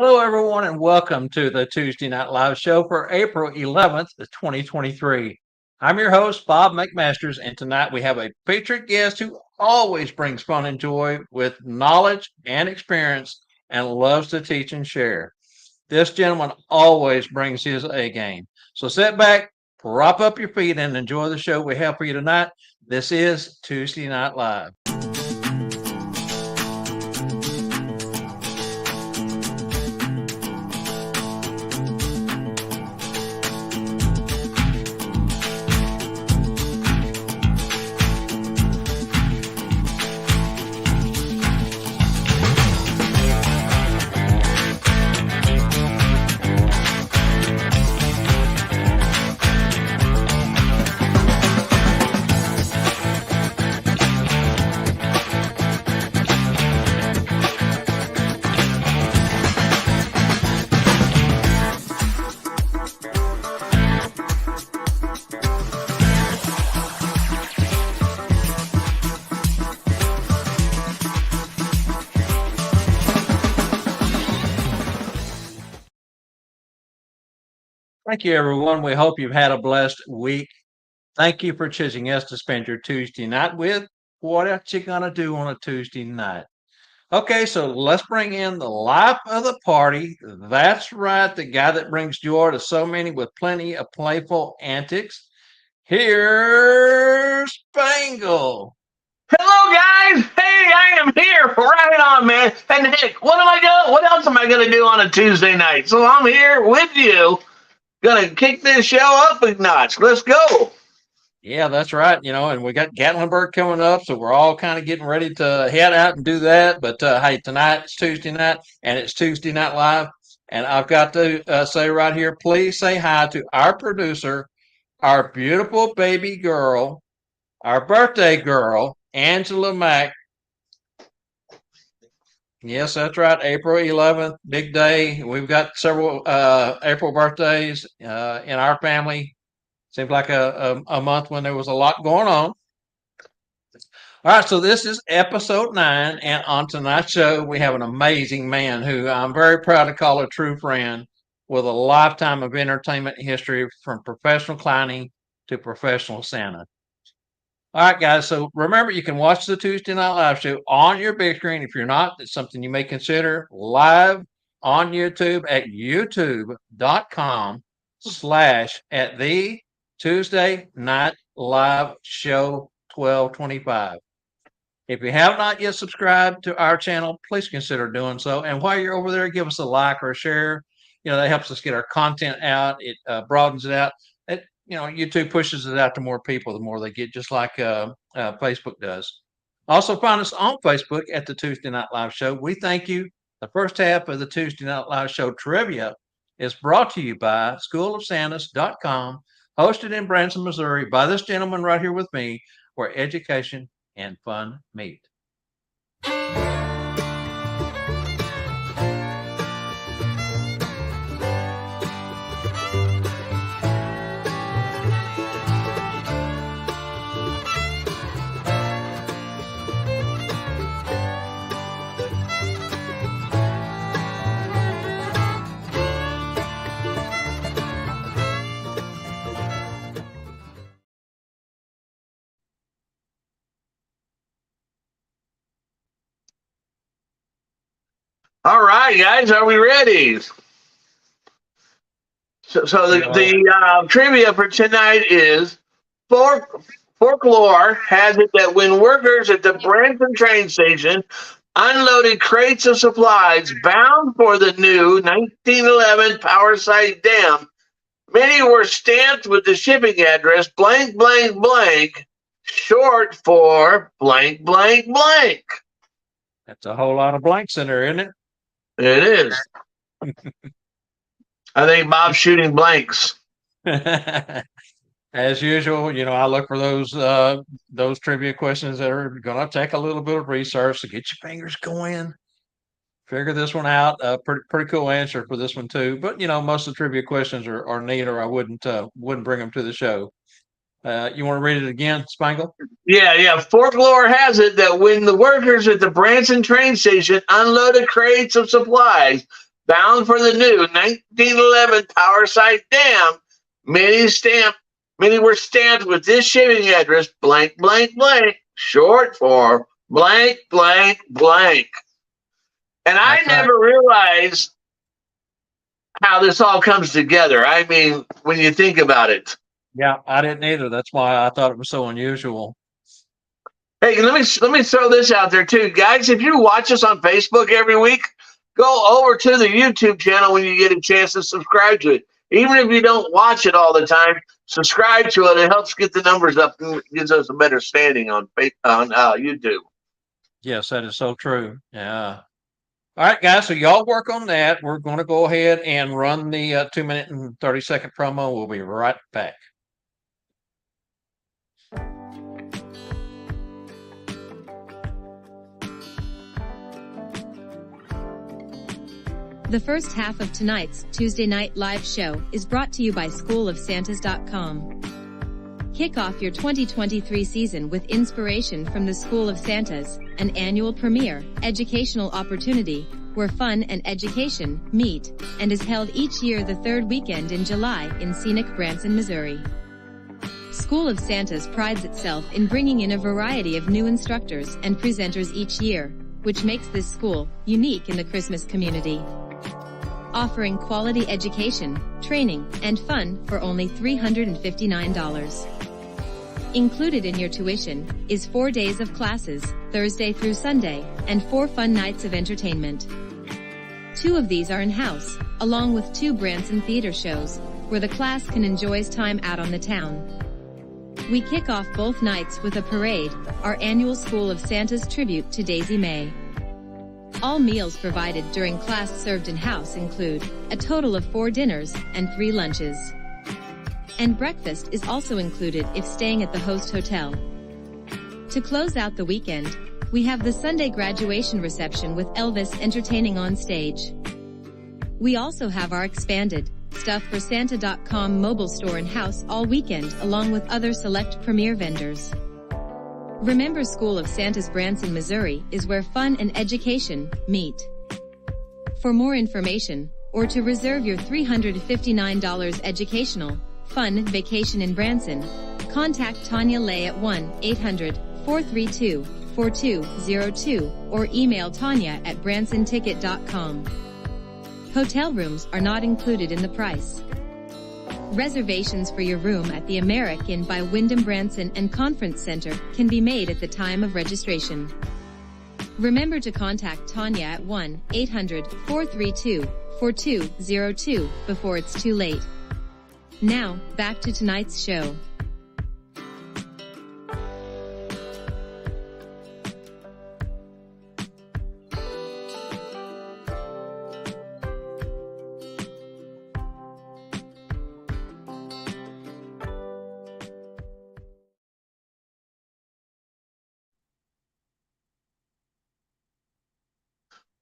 Hello, everyone, and welcome to the Tuesday Night Live show for April 11th, 2023. I'm your host, Bob McMasters, and tonight we have a featured guest who always brings fun and joy with knowledge and experience and loves to teach and share. This gentleman always brings his A game. So sit back, prop up your feet, and enjoy the show we have for you tonight. This is Tuesday Night Live. Thank you, everyone. We hope you've had a blessed week. Thank you for choosing us to spend your Tuesday night with. What else you gonna do on a Tuesday night? Okay, so let's bring in the life of the party. That's right, the guy that brings joy to so many with plenty of playful antics. Here's Spangle. Hello, guys. Hey, I am here. Right on, man. And heck, what am I doing? What else am I going to do on a Tuesday night? So I'm here with you. Going to kick this show up a notch. Let's go. Yeah, that's right. And we got Gatlinburg coming up, so we're all kind of getting ready to head out and do that. But hey, tonight it's Tuesday night, and it's Tuesday Night Live. And I've got to say right here, please say hi to our producer, our beautiful baby girl, our birthday girl, Angela Mack. Yes, that's right. April 11th, big day. We've got several April birthdays in our family. Seems like a month when there was a lot going on. All right, so this is episode 9, and on tonight's show, we have an amazing man who I'm very proud to call a true friend with a lifetime of entertainment history from professional clowning to professional Santa. All right, guys. So remember, you can watch the Tuesday Night Live show on your big screen. If you're not, it's something you may consider live on YouTube at youtube.com/at the Tuesday Night Live Show 1225. If you have not yet subscribed to our channel, please consider doing so. And while you're over there, give us a like or a share. That helps us get our content out. It broadens it out. YouTube pushes it out to more people the more they get, just like Facebook does. Also, find us on Facebook at the Tuesday Night Live Show. We thank you. The first half of the Tuesday Night Live Show trivia is brought to you by schoolofsantas.com, hosted in Branson, Missouri, by this gentleman right here with me, where education and fun meet. All right, guys. Are we ready? So the trivia for tonight is folklore has it that when workers at the Branson train station unloaded crates of supplies bound for the new 1911 Power Site Dam, many were stamped with the shipping address blank, blank, blank, short for blank, blank, blank. That's a whole lot of blanks in there, isn't it? It is. I think Bob's shooting blanks. As usual, I look for those trivia questions that are going to take a little bit of research to get your fingers going. Figure this one out. Pretty cool answer for this one too. But most of the trivia questions are neat, or I wouldn't bring them to the show. You want to read it again, Spangle? Yeah. Folklore has it that when the workers at the Branson train station unloaded crates of supplies bound for the new 1911 Power Site Dam. Many were stamped with this shipping address, blank, blank, blank, short for blank, blank, blank. And I never realized how this all comes together. I mean, when you think about it. Yeah, I didn't either. That's why I thought it was so unusual. Hey, let me throw this out there too, guys. If you watch us on Facebook every week, go over to the YouTube channel when you get a chance to subscribe to it. Even if you don't watch it all the time, subscribe to it. It helps get the numbers up and gives us a better standing on YouTube. Yes, that is so true. Yeah. All right, guys. So y'all work on that. We're going to go ahead and run the 2-minute and 30-second promo. We'll be right back. The first half of tonight's Tuesday Night Live show is brought to you by SchoolofSantas.com. Kick off your 2023 season with inspiration from the School of Santas, an annual premier educational opportunity where fun and education meet, and is held each year the third weekend in July in scenic Branson, Missouri. School of Santas prides itself in bringing in a variety of new instructors and presenters each year, which makes this school unique in the Christmas community. Offering quality education, training, and fun for only $359. Included in your tuition is 4 days of classes, Thursday through Sunday, and 4 fun nights of entertainment. 2 of these are in-house, along with 2 Branson theater shows, where the class can enjoy time out on the town. We kick off both nights with a parade, our annual School of Santa's tribute to Daisy May. All meals provided during class served in-house include a total of 4 dinners and 3 lunches. And breakfast is also included if staying at the host hotel. To close out the weekend, we have the Sunday graduation reception with Elvis entertaining on stage. We also have our expanded StuffForSanta.com mobile store in-house all weekend along with other select premier vendors. Remember, School of Santa's Branson, Missouri is where fun and education meet. For more information, or to reserve your $359 educational, fun vacation in Branson, contact Tanya Lay at 1-800-432-4202 or email Tanya at bransonticket.com. Hotel rooms are not included in the price. Reservations for your room at the American by Wyndham Branson and Conference Center can be made at the time of registration. Remember to contact Tanya at 1-800-432-4202 before it's too late. Now, back to tonight's show.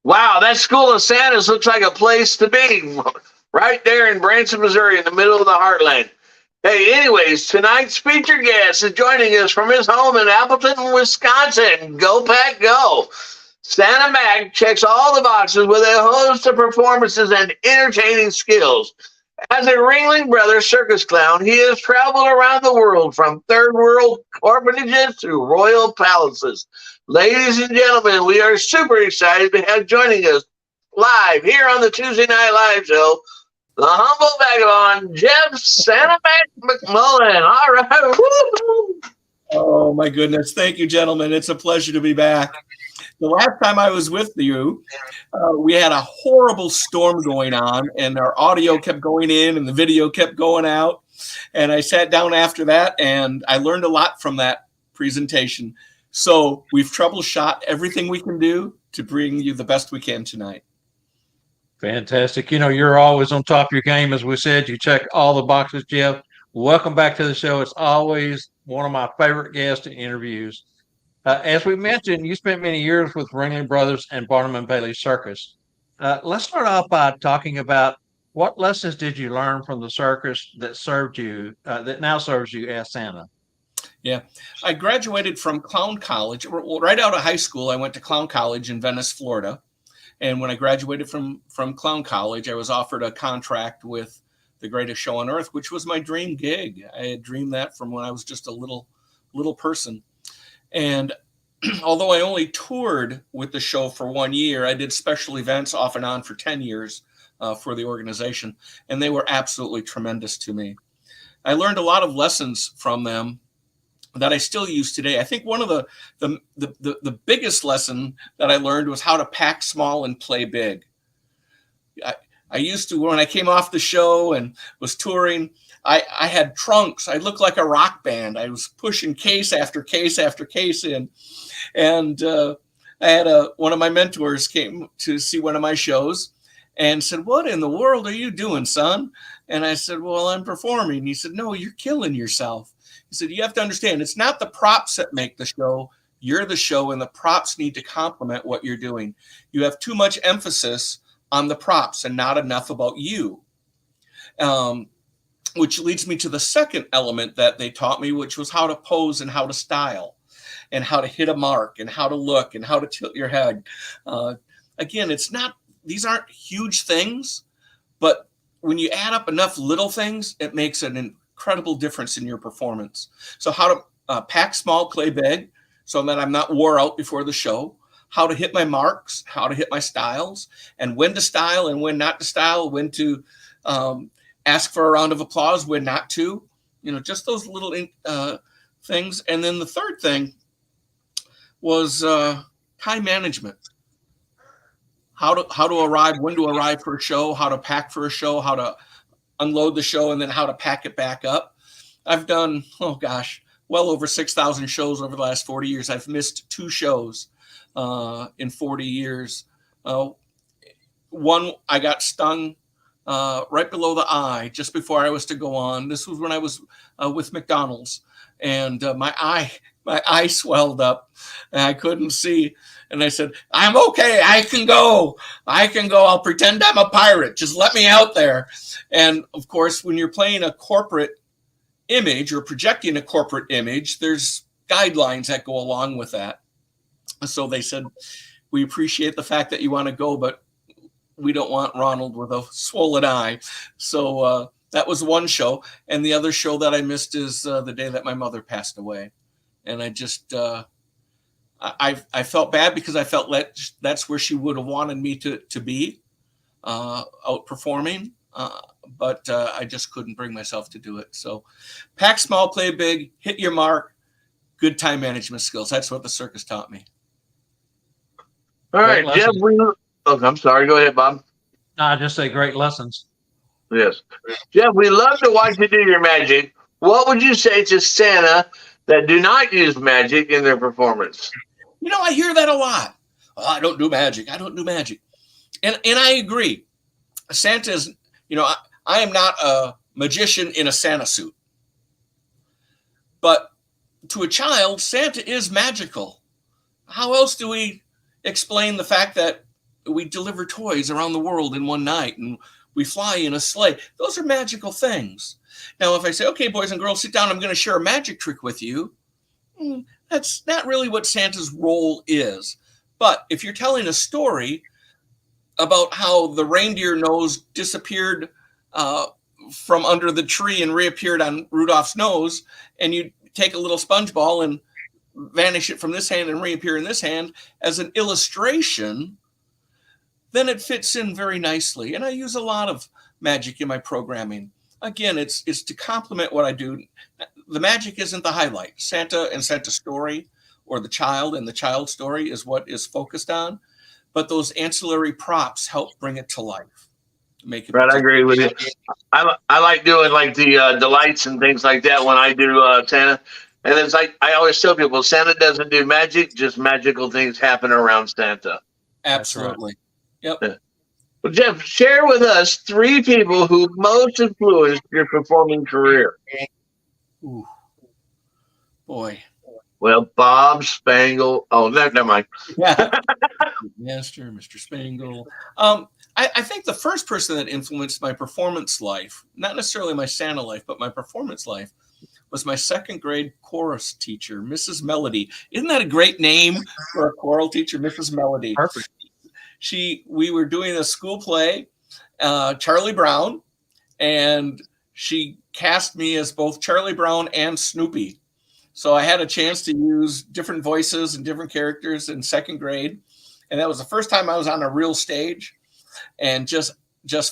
Wow, that School of Santas looks like a place to be. Right there in Branson, Missouri, in the middle of the heartland. Hey, anyways, tonight's featured guest is joining us from his home in Appleton, Wisconsin. Go Pack Go! Santa Mac checks all the boxes with a host of performances and entertaining skills. As a Ringling Brothers circus clown, he has traveled around the world from third world orphanages to royal palaces. Ladies and gentlemen, we are super excited to have joining us live here on the Tuesday Night Live show, the humble vagabond, Jeff Santa McMullen. All right. Woo-hoo. Oh, my goodness. Thank you, gentlemen. It's a pleasure to be back. The last time I was with you, we had a horrible storm going on, and our audio kept going in and the video kept going out. And I sat down after that, and I learned a lot from that presentation. So we've troubleshot everything we can do to bring you the best we can tonight. Fantastic. You know, you're always on top of your game. As we said, you check all the boxes, Jeff. Welcome back to the show. It's always one of my favorite guest interviews. As we mentioned, you spent many years with Ringling Brothers and Barnum and Bailey Circus. Let's start off by talking about what lessons did you learn from the circus that served you, that now serves you as Santa? Yeah, I graduated from Clown College. Right out of high school, I went to Clown College in Venice, Florida. And when I graduated from clown college, I was offered a contract with The Greatest Show on Earth, which was my dream gig. I had dreamed that from when I was just a little person. And although I only toured with the show for 1 year, I did special events off and on for 10 years for the organization, and they were absolutely tremendous to me. I learned a lot of lessons from them that I still use today. I think one of the biggest lesson that I learned was how to pack small and play big. I used to, when I came off the show and was touring, I had trunks. I looked like a rock band. I was pushing case after case after case in. And I had one of my mentors came to see one of my shows and said, "What in the world are you doing, son?" And I said, "Well, I'm performing." He said, "No, you're killing yourself." He said, "You have to understand, it's not the props that make the show. You're the show, and the props need to complement what you're doing. You have too much emphasis on the props and not enough about you." Which leads me to the second element that they taught me, which was how to pose and how to style and how to hit a mark and how to look and how to tilt your head. Again, these aren't huge things, but when you add up enough little things, it makes an incredible difference in your performance. So how to pack small, play big, so that I'm not wore out before the show, how to hit my marks, how to hit my styles, and when to style and when not to style, when to ask for a round of applause, when not to, just those little things. And then the third thing was time management. How to arrive, when to arrive for a show, how to pack for a show, how to unload the show, and then how to pack it back up. I've done, well over 6,000 shows over the last 40 years. I've missed 2 shows in 40 years. One, I got stung right below the eye just before I was to go on. This was when I was with McDonald's, and my eye swelled up and I couldn't see. And I said, "I'm okay. I can go. I'll pretend I'm a pirate. Just let me out there." And of course, when you're playing a corporate image or projecting a corporate image, there's guidelines that go along with that. So they said, "We appreciate the fact that you want to go, but we don't want Ronald with a swollen eye." So that was one show. And the other show that I missed is the day that my mother passed away. And I just, I felt bad because I felt that's where she would have wanted me to be, outperforming. But I just couldn't bring myself to do it. So pack small, play big, hit your mark, good time management skills. That's what the circus taught me. All right, Jeff. I'm sorry. Go ahead, Bob. No, I just say great lessons. Yes. Jeff, we love to watch you do your magic. What would you say to Santa that do not use magic in their performance? I hear that a lot. "Oh, I don't do magic. I don't do magic." And I agree. Santa's, I am not a magician in a Santa suit. But to a child, Santa is magical. How else do we explain the fact that we deliver toys around the world in one night and we fly in a sleigh? Those are magical things. Now, if I say, "Okay, boys and girls, sit down, I'm going to share a magic trick with you," that's not really what Santa's role is. But if you're telling a story about how the reindeer nose disappeared from under the tree and reappeared on Rudolph's nose, and you take a little sponge ball and vanish it from this hand and reappear in this hand as an illustration, then it fits in very nicely. And I use a lot of magic in my programming. Again, it's to complement what I do. The magic isn't the highlight. Santa and Santa's story, or the child and the child story, is what is focused on. But those ancillary props help bring it to life. Make it right, I agree with you. I like doing like the lights and things like that when I do Santa. And it's like I always tell people, Santa doesn't do magic, just magical things happen around Santa. Absolutely. Yep. Yeah. Well, Jeff, share with us 3 people who most influenced your performing career. Ooh. Boy. Well, Bob Spangle. Oh, never mind. Yeah. Mr. Spangle. I think the first person that influenced my performance life, not necessarily my Santa life, but my performance life, was my 2nd grade chorus teacher, Mrs. Melody. Isn't that a great name for a choral teacher, Mrs. Melody? Perfect. we were doing a school play, Charlie Brown, and she cast me as both Charlie Brown and Snoopy. So I had a chance to use different voices and different characters in second grade. And that was the first time I was on a real stage, and just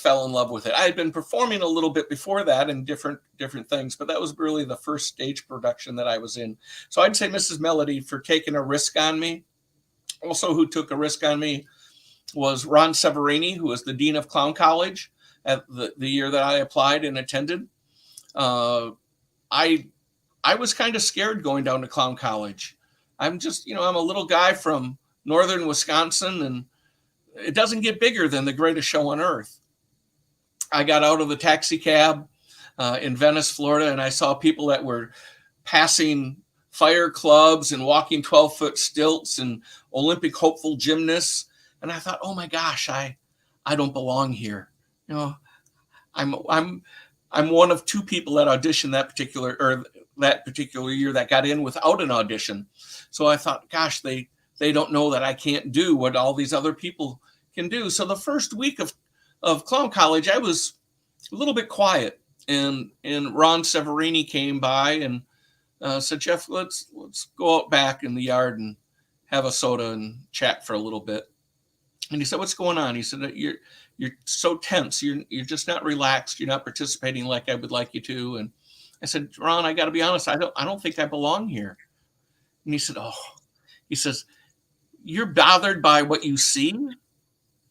fell in love with it. I had been performing a little bit before that in different things, but that was really the first stage production that I was in. So I'd say Mrs. Melody for taking a risk on me. Also, who took a risk on me was Ron Severini, who was the Dean of Clown College at the year that I applied and attended. I was kind of scared going down to Clown College. I'm a little guy from northern Wisconsin, and it doesn't get bigger than the greatest show on earth. I got out of the taxi cab in Venice, Florida, and I saw people that were passing fire clubs and walking 12-foot stilts and Olympic hopeful gymnasts. And I thought, oh my gosh, I don't belong here. I'm one of two people that auditioned that particular year that got in without an audition. So I thought, gosh, they don't know that I can't do what all these other people can do. So the first week of Clown College, I was a little bit quiet, and Ron Severini came by and said, Jeff, let's go out back in the yard and have a soda and chat for a little bit. And he said, what's going on? He said, you're so tense. You're just not relaxed. You're not participating like I would like you to. And I said, Ron, I got to be honest. I don't think I belong here. And he said, he says, you're bothered by what you see?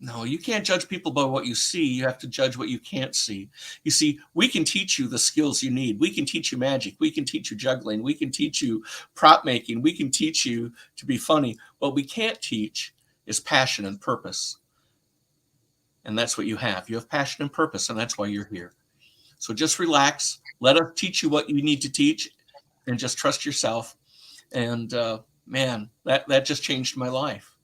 No, you can't judge people by what you see. You have to judge what you can't see. You see, we can teach you the skills you need. We can teach you magic. We can teach you juggling. We can teach you prop making. We can teach you to be funny. What we can't teach is passion and purpose. And that's what you have. You have passion and purpose, and that's why you're here. So just relax. Let us teach you what you need to teach, and just trust yourself. And man, that just changed my life.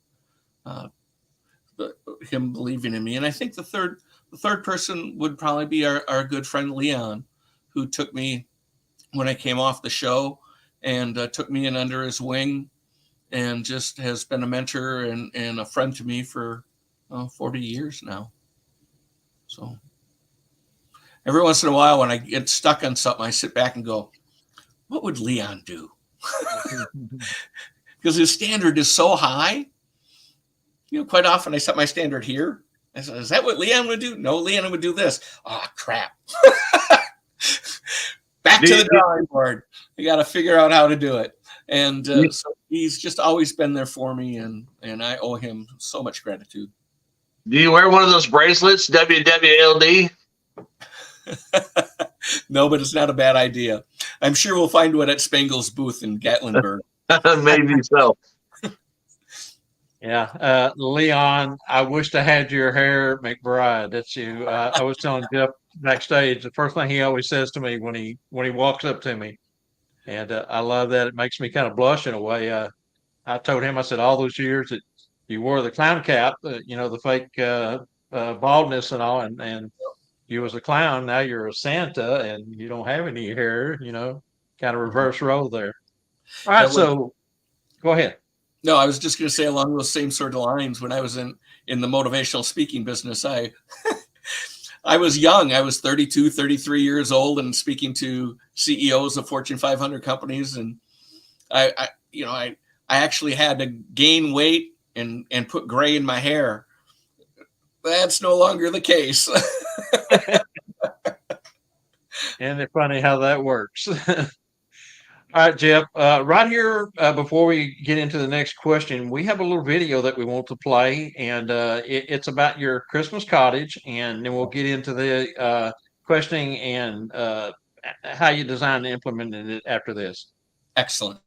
Him believing in me. And I think the third person would probably be our good friend Leon, who took me when I came off the show and took me in under his wing, and just has been a mentor and a friend to me for 40 years now. So every once in a while when I get stuck on something, I sit back and go, what would Leon do? Because his standard is so high. Quite often I set my standard here. I said, is that what Leon would do? No, Leon would do this. Oh, crap. Back to the drawing board. I got to figure out how to do it. And so he's just always been there for me, and I owe him so much gratitude. Do you wear one of those bracelets, WWLD? No, but it's not a bad idea. I'm sure we'll find one at Spangle's booth in Gatlinburg. Maybe so. Yeah, Leon, I wished I had your hair, McBride. That's you. I was telling Jeff backstage, the first thing he always says to me when he walks up to me, and I love that. It makes me kind of blush in a way. I told him, I said, all those years that you wore the clown cap, the fake baldness and all, and you was a clown. Now you're a Santa, and you don't have any hair. Kind of reverse role there. All right, so go ahead. No, I was just going to say along those same sort of lines. When I was in the motivational speaking business, I was young. I was 32, 33 years old, and speaking to CEOs of Fortune 500 companies. And I actually had to gain weight and put gray in my hair. That's no longer the case. Isn't it funny how that works? All right, Jeff, right here, before we get into the next question, we have a little video that we want to play, and it's about your Christmas cottage, and then we'll get into the questioning and how you designed and implemented it after this. Excellent.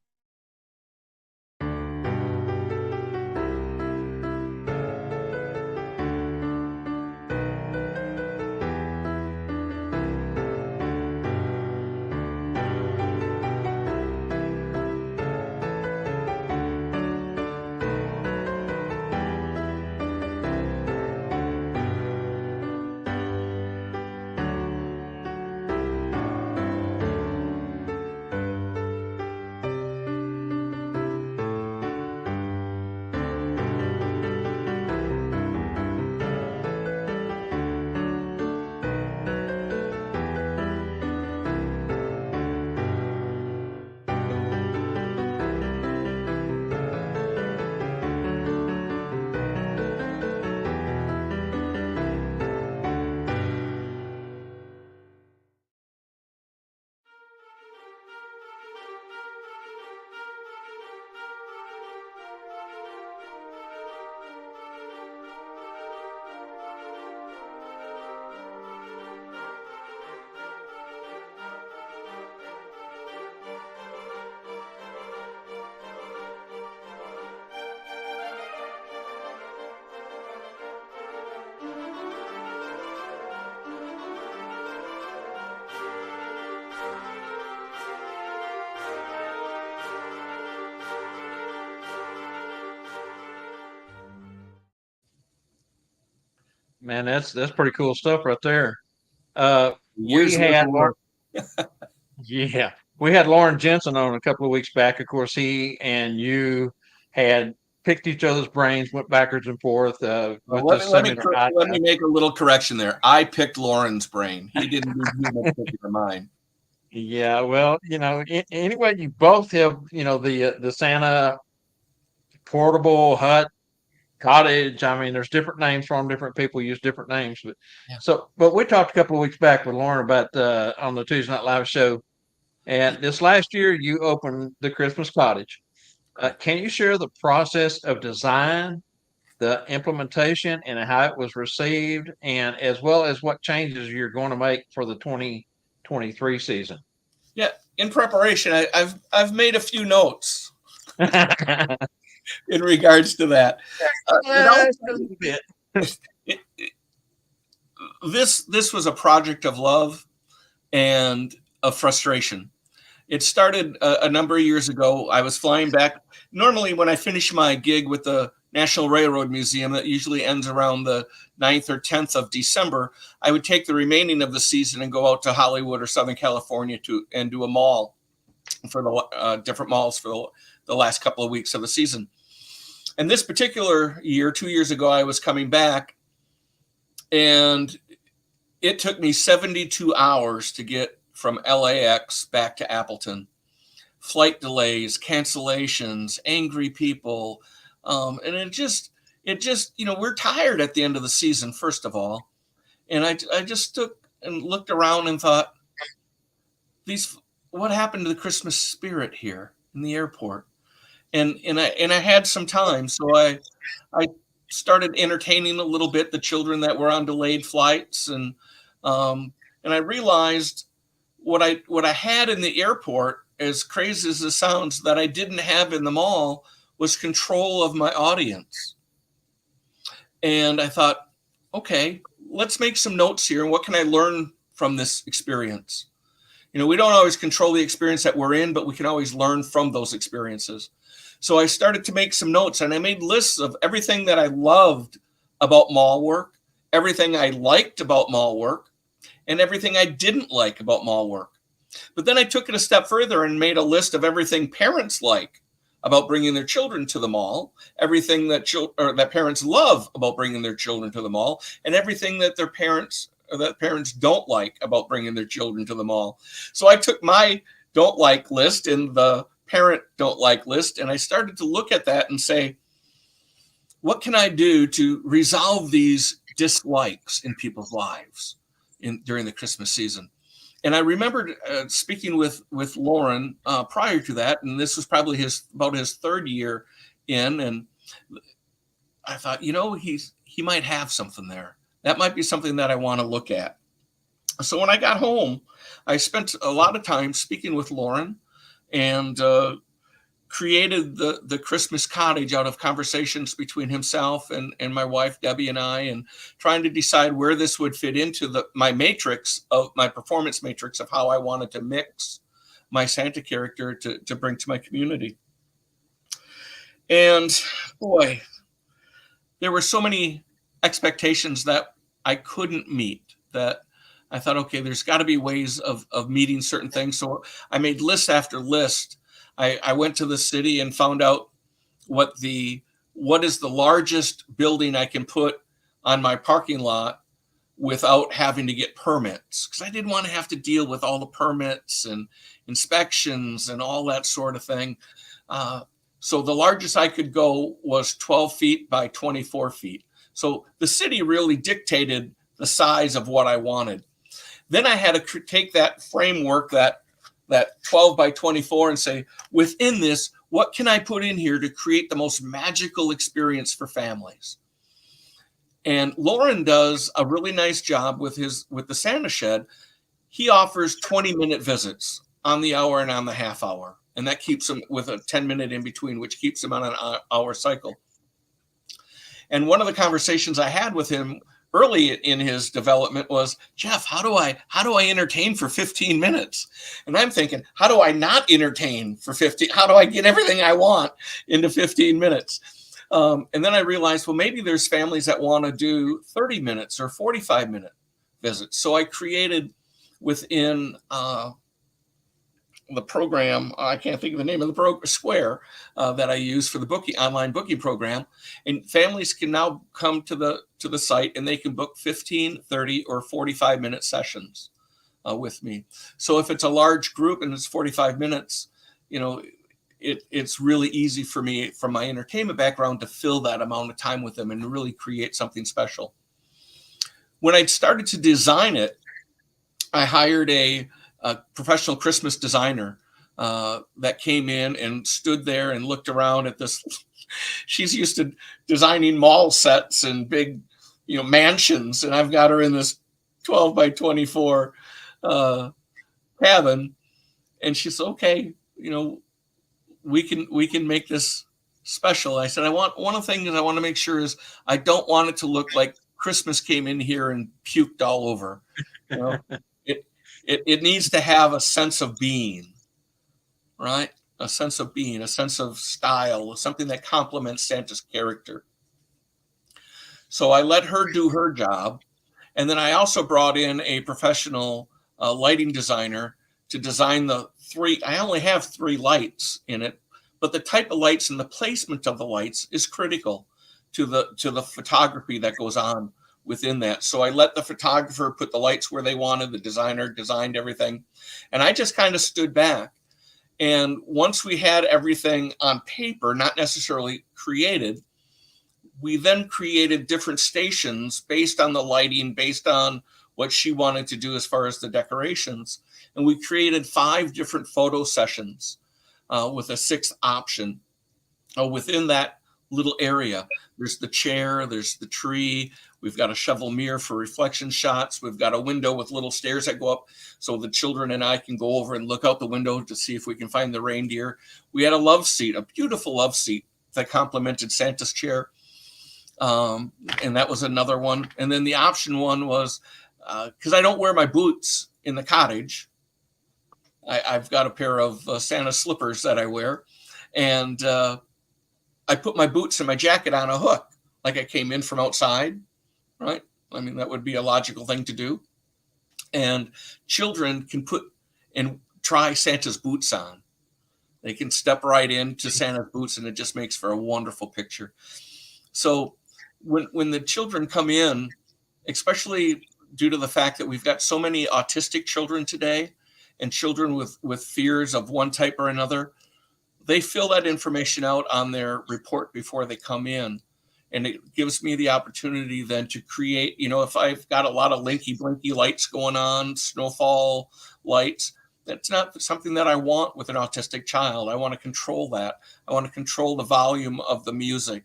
Man, that's pretty cool stuff right there. Years We worth had of work. Yeah, we had Lauren Jensen on a couple of weeks back. Of course, he and you had picked each other's brains, went backwards and forth with Well, the seminar. let me make a little correction there. I picked Lauren's brain. He didn't do much picking of mine. Yeah, well, anyway, you both have, the Santa portable hut cottage. I mean, there's different names from different people use different names, but Yeah. but we talked a couple of weeks back with Lauren about on the Tuesday Night Live show, and this last year you opened the Christmas cottage. Can you share the process of design, the implementation, and how it was received, and as well as what changes you're going to make for the 2023 season? Yeah, in preparation, I've made a few notes in regards to that. This was a project of love and of frustration. It started a number of years ago. I was flying back. Normally, when I finish my gig with the National Railroad Museum, that usually ends around the 9th or 10th of December, I would take the remaining of the season and go out to Hollywood or Southern California and do a mall for the different malls for the last couple of weeks of the season. And this particular year, 2 years ago, I was coming back, and it took me 72 hours to get from LAX back to Appleton. Flight delays, cancellations, angry people. And it just, we're tired at the end of the season, first of all. And I just took and looked around and thought, what happened to the Christmas spirit here in the airport? And I had some time. So I started entertaining a little bit the children that were on delayed flights. And I realized what I had in the airport, as crazy as it sounds, that I didn't have in the mall, was control of my audience. And I thought, okay, let's make some notes here. And what can I learn from this experience? We don't always control the experience that we're in, but we can always learn from those experiences. So I started to make some notes, and I made lists of everything that I loved about mall work, everything I liked about mall work, and everything I didn't like about mall work. But then I took it a step further and made a list of everything parents like about bringing their children to the mall, everything that parents love about bringing their children to the mall, and everything that parents don't like about bringing their children to the mall. So I took my don't like list and the parent don't like list, and I started to look at that and say, what can I do to resolve these dislikes in people's lives during the Christmas season? And I remembered speaking with Lauren prior to that, and this was probably about his third year in, and I thought, he might have something there. That might be something that I want to look at. So when I got home, I spent a lot of time speaking with Lauren and created the Christmas cottage out of conversations between himself and my wife, Debbie, and I, and trying to decide where this would fit into my performance matrix of how I wanted to mix my Santa character to bring to my community. And boy, there were so many expectations that I couldn't meet that I thought, okay, there's got to be ways of meeting certain things. So I made list after list. I went to the city and found out what is the largest building I can put on my parking lot without having to get permits, because I didn't want to have to deal with all the permits and inspections and all that sort of thing. So the largest I could go was 12 feet by 24 feet. So the city really dictated the size of what I wanted. Then I had to take that framework, that 12 by 24, and say, within this, what can I put in here to create the most magical experience for families? And Lauren does a really nice job with the Santa Shed. He offers 20-minute visits on the hour and on the half hour. And that keeps him with a 10-minute in between, which keeps him on an hour cycle. And one of the conversations I had with him early in his development was, Jeff, how do I entertain for 15 minutes? And I'm thinking, how do I not entertain for 15? How do I get everything I want into 15 minutes? And then I realized, well, maybe there's families that want to do 30 minutes or 45-minute visits. So I created within the program, I can't think of the name of the Square that I use for the online booking program. And families can now come to the site and they can book 15, 30, or 45-minute sessions with me. So if it's a large group and it's 45 minutes, it's really easy for me, from my entertainment background, to fill that amount of time with them and really create something special. When I started to design it, I hired a professional Christmas designer that came in and stood there and looked around at this. She's used to designing mall sets and big, mansions, and I've got her in this 12 by 24 cabin, and she said, "Okay, we can make this special." I said, one of the things I want to make sure is I don't want it to look like Christmas came in here and puked all over. It needs to have a sense of being, right? A sense of being, a sense of style, something that complements Santa's character. So I let her do her job. And then I also brought in a professional lighting designer to design I only have 3 lights in it, but the type of lights and the placement of the lights is critical to the photography that goes on within that. So I let the photographer put the lights where they wanted, the designer designed everything, and I just kind of stood back. And once we had everything on paper, not necessarily created, we then created different stations based on the lighting, based on what she wanted to do as far as the decorations. And we created 5 different photo sessions with a 6th option within that little area. There's the chair, there's the tree. We've got a shovel mirror for reflection shots. We've got a window with little stairs that go up so the children and I can go over and look out the window to see if we can find the reindeer. We had a love seat, a beautiful love seat that complemented Santa's chair. And that was another one. And then the option one was, because I don't wear my boots in the cottage, I've got a pair of Santa slippers that I wear. And I put my boots and my jacket on a hook, like I came in from outside, right? I mean, that would be a logical thing to do. And children can put and try Santa's boots on. They can step right into Santa's boots, and it just makes for a wonderful picture. So when the children come in, especially due to the fact that we've got so many autistic children today and children with fears of one type or another, they fill that information out on their report before they come in. And it gives me the opportunity then to create, if I've got a lot of linky blinky lights going on, snowfall lights, that's not something that I want with an autistic child. I want to control that. I want to control the volume of the music.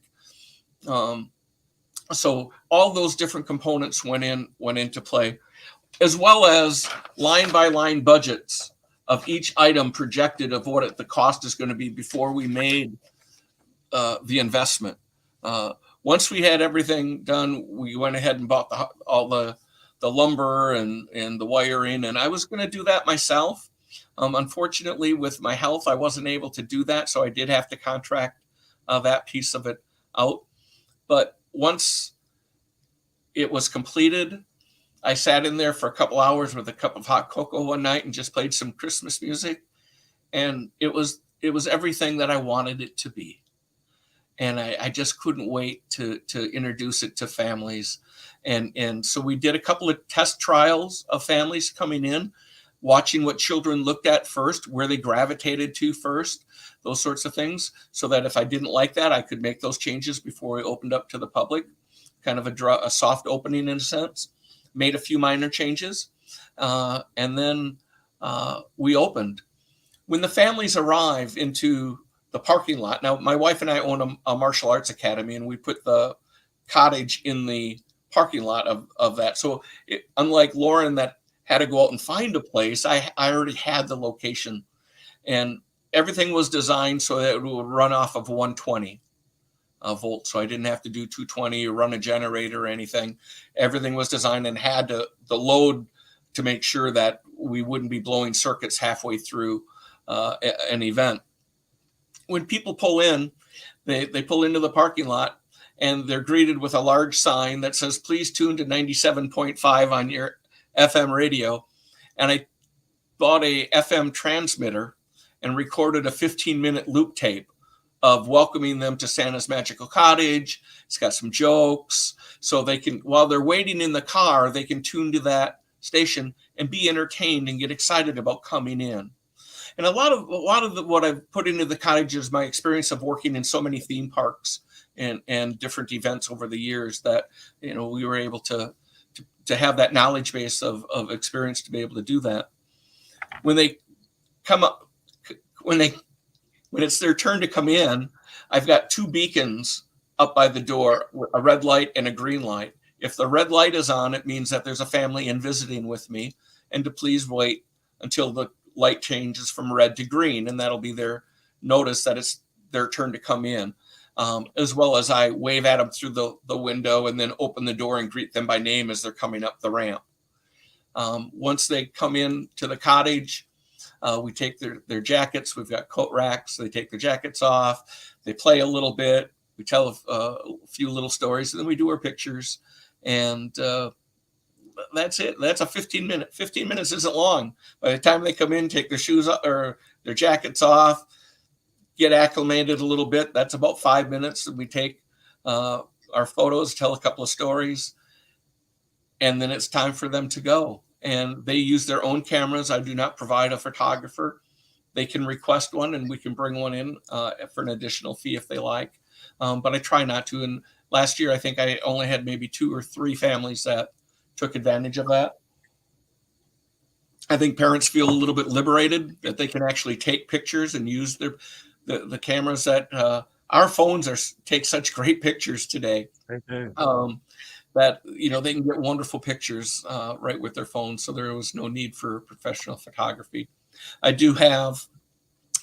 So all those different components went into play, as well as line by line budgets of each item projected of what the cost is going to be before we made the investment. Once we had everything done, we went ahead and bought all the lumber and the wiring, and I was going to do that myself. Unfortunately, with my health, I wasn't able to do that, so I did have to contract that piece of it out. But once it was completed, I sat in there for a couple hours with a cup of hot cocoa one night and just played some Christmas music. And it was everything that I wanted it to be. And I just couldn't wait to introduce it to families. And so we did a couple of test trials of families coming in, watching what children looked at first, where they gravitated to first, those sorts of things, so that if I didn't like that, I could make those changes before we opened up to the public, kind of a soft opening in a sense. Made a few minor changes, and then we opened. When the families arrive into the parking lot, now my wife and I own a martial arts academy, and we put the cottage in the parking lot of that. So unlike Lauren that had to go out and find a place, I already had the location, and everything was designed so that it would run off of 120 volts. So I didn't have to do 220 or run a generator or anything. Everything was designed and had the load to make sure that we wouldn't be blowing circuits halfway through an event. When people pull in, They pull into the parking lot, and they're greeted with a large sign that says, "Please tune to 97.5 on your FM radio." And I bought a FM transmitter and recorded a 15-minute loop tape of welcoming them to Santa's Magical Cottage. It's got some jokes, so they can, while they're waiting in the car, they can tune to that station and be entertained and get excited about coming in. And a lot of what I've put into the cottage is my experience of working in so many theme parks and different events over the years that, we were able to have that knowledge base of experience to be able to do that. When they come up, when it's their turn to come in, I've got 2 beacons up by the door, a red light and a green light. If the red light is on, it means that there's a family in visiting with me, and to please wait until the light changes from red to green, and that'll be their notice that it's their turn to come in. As well as I wave at them through the window and then open the door and greet them by name as they're coming up the ramp. Once they come in to the cottage, we take their jackets. We've got coat racks. They take their jackets off. They play a little bit. We tell a few little stories, and then we do our pictures. And that's it. That's a 15-minute. 15 minutes isn't long. By the time they come in, take their shoes off or their jackets off, get acclimated a little bit. That's about 5 minutes. And we take our photos, tell a couple of stories, and then it's time for them to go. And they use their own cameras. I do not provide a photographer. They can request one, and we can bring one in for an additional fee if they like. But I try not to. And last year, I think I only had maybe 2 or 3 families that took advantage of that. I think parents feel a little bit liberated that they can actually take pictures and use the cameras that our phones take such great pictures today. They do. That they can get wonderful pictures right with their phone, so there was no need for professional photography. I do have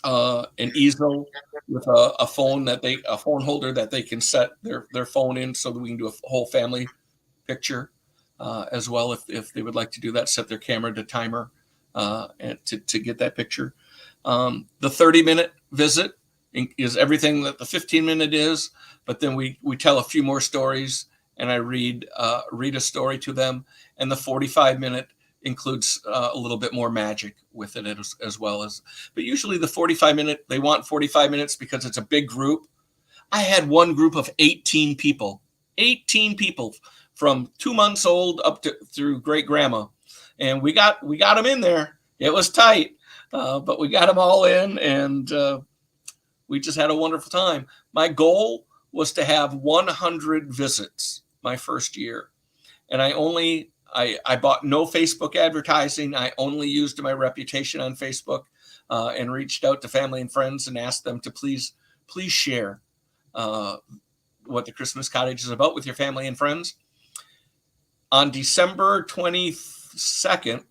an easel with a phone holder that they can set their phone in, so that we can do a whole family picture as well if they would like to do that. Set their camera to timer and to get that picture. The 30-minute visit is everything that the 15-minute is, but then we tell a few more stories. And I read a story to them, and the 45-minute includes a little bit more magic with it as well as. But usually the 45-minute, they want 45 minutes because it's a big group. I had one group of 18 people from 2 months old up to through great grandma, and we got them in there. It was tight, but we got them all in, and we just had a wonderful time. My goal was to have 100 visits my first year. And I bought no Facebook advertising. I only used my reputation on Facebook and reached out to family and friends and asked them to please share what the Christmas Cottage is about with your family and friends. On December 22nd,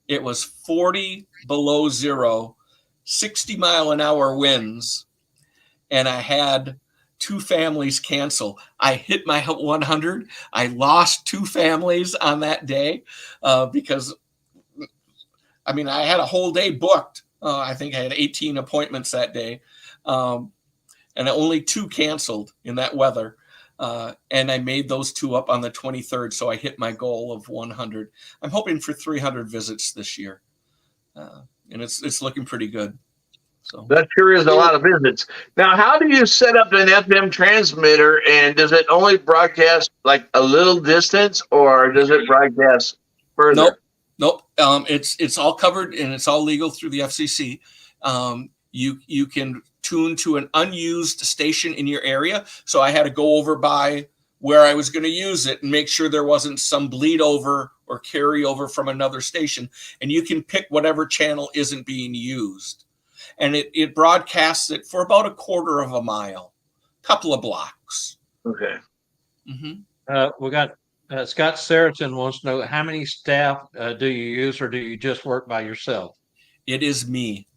it was 40 below zero, 60-mile-an-hour winds, and I had 2 families cancel. I hit my 100. I lost 2 families on that day because, I had a whole day booked. I think I had 18 appointments that day, and only 2 canceled in that weather. And I made those 2 up on the 23rd, so I hit my goal of 100. I'm hoping for 300 visits this year, and it's looking pretty good. So that sure is a lot of visits. Now, how do you set up an FM transmitter, and does it only broadcast like a little distance, or does it broadcast further? Nope. It's all covered and it's all legal through the FCC. You can tune to an unused station in your area. So I had to go over by where I was going to use it and make sure there wasn't some bleed over or carry over from another station. And you can pick whatever channel isn't being used. And it broadcasts it for about a quarter of a mile, couple of blocks. Okay. Mm-hmm. We got Scott Saraton wants to know, how many staff do you use, or do you just work by yourself? It is me.